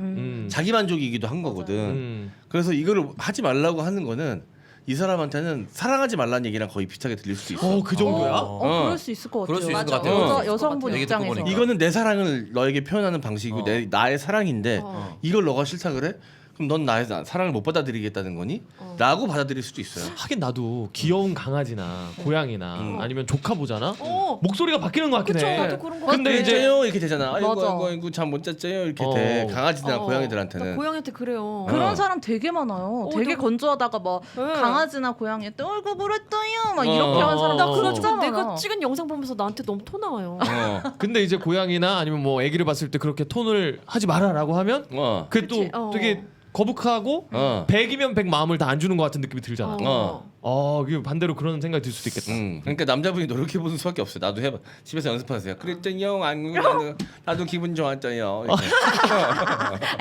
자기 만족이기도 한 거거든. 그래서 이거를 하지 말라고 하는 거는 이 사람한테는 사랑하지 말라는 얘기랑 거의 비슷하게 들릴 수도 있어. 그 정도야? 그럴 수 있을 것 같아요. 그럴 수 있을 것 같아요. 여성분 얘기 듣고 입장에서. 보니까. 이거는 내 사랑을 너에게 표현하는 방식이고 나의 사랑인데 이걸 너가 싫다 그래? 그럼 넌 나의 사랑을 못 받아들이겠다는 거니? 라고 받아들일 수도 있어요. 하긴 나도 귀여운 강아지나 고양이나 아니면 조카 보잖아. 어. 목소리가 바뀌는 것 같긴 그쵸, 해. 나도 그런 거 근데 근데 이제 이제 이렇게 되잖아. 아이고 맞아. 아이고 잠 못 잤어요 이렇게 돼. 강아지나 고양이들한테는. 고양이한테 그래요. 그런 사람 되게 많아요. 되게 너- 건조하다가 막 네. 강아지나 고양이한테 얼굴 물었어요 막 이렇게 하는 사람 나 진짜 그래가지고 많아. 내가 찍은 영상 보면서 나한테 너무 토 나와요. 근데 이제 고양이나 아니면 뭐 아기를 봤을 때 그렇게 톤을 하지 마라라고 하면 그게 또 그치, 되게 거북하고 100이면 100 마음을 다 안 주는 것 같은 느낌이 들잖아. 이게 반대로 그런 생각이 들 수도 있겠다. 그러니까 남자분이 노력해 보는 수밖에 없어요. 나도 해봐. 집에서 연습하세요. 그랬더니요, 나도 기분 좋았어요.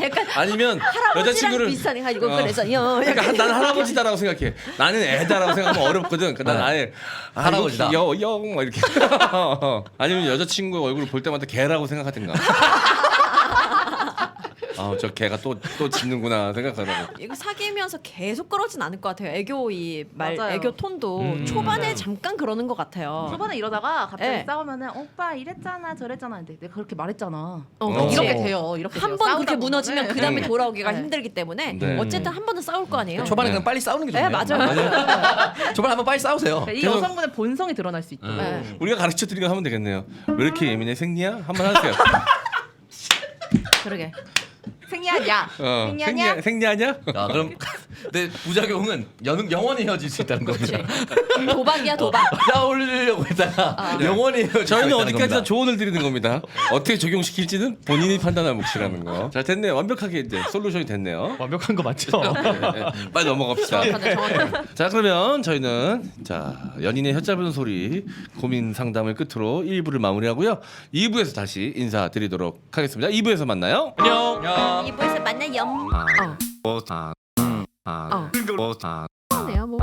약간 아니면 할아버지랑 여자친구를 비슷하네. 이거 그래서요. 그러니까 나는 할아버지다라고 생각해. 나는 애다라고 생각하면 어렵거든. 그러니까 난 아예 할아버지다. 영 이렇게. 아니면 여자친구 얼굴을 볼 때마다 개라고 생각하든가. 저 개가 또 짖는구나 생각하라고. 이거 사귀면서 계속 그러진 않을 것 같아요. 애교 맞아요. 애교 톤도 초반에 잠깐 그러는 것 같아요. 초반에 이러다가 갑자기 네. 싸우면은 오빠 이랬잖아 저랬잖아 근데 내가 그렇게 말했잖아. 그치. 이렇게 돼요. 이렇게 한 돼요. 번 싸우다 그렇게 무너지면 보면은. 그 다음에 돌아오기가 네. 힘들기 때문에 네. 어쨌든 한 번은 싸울 거 아니에요. 초반에 그냥 빨리 싸우는 게 좋네요. 네, 맞아요. 초반에 한번 빨리 싸우세요. 이 계속- 여성분의 본성이 드러날 수 있죠. 네. 우리가 가르쳐 드리고 하면 되겠네요. 왜 이렇게 예민해? 생리야? 한번 하세요. 그러게. 생리하냐? 생리하냐? 생리하냐? 자, 그럼 근데 부작용은 영원히 헤어질 수 있다는 그렇지. 겁니다. 도박이야 도박. 싸우려고 했다가 영원히 헤어질 저희는 수 있다는 어디까지나 겁니다. 조언을 드리는 겁니다. 어떻게 적용시킬지는 본인이 판단할 몫이라는 거. 잘 됐네요. 완벽하게 이제 솔루션이 됐네요. 완벽한 거 맞죠? 빨리 넘어갑시다. 정확하네. 자 그러면 저희는 연인의 혀짧은 소리 고민 상담을 끝으로 1부를 마무리하고요. 2부에서 다시 인사드리도록 하겠습니다. 2부에서 만나요. 안녕. 2부에서 만나요. 하네요 뭐.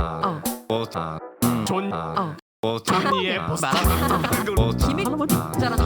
존니의 보스 기믹 있잖아.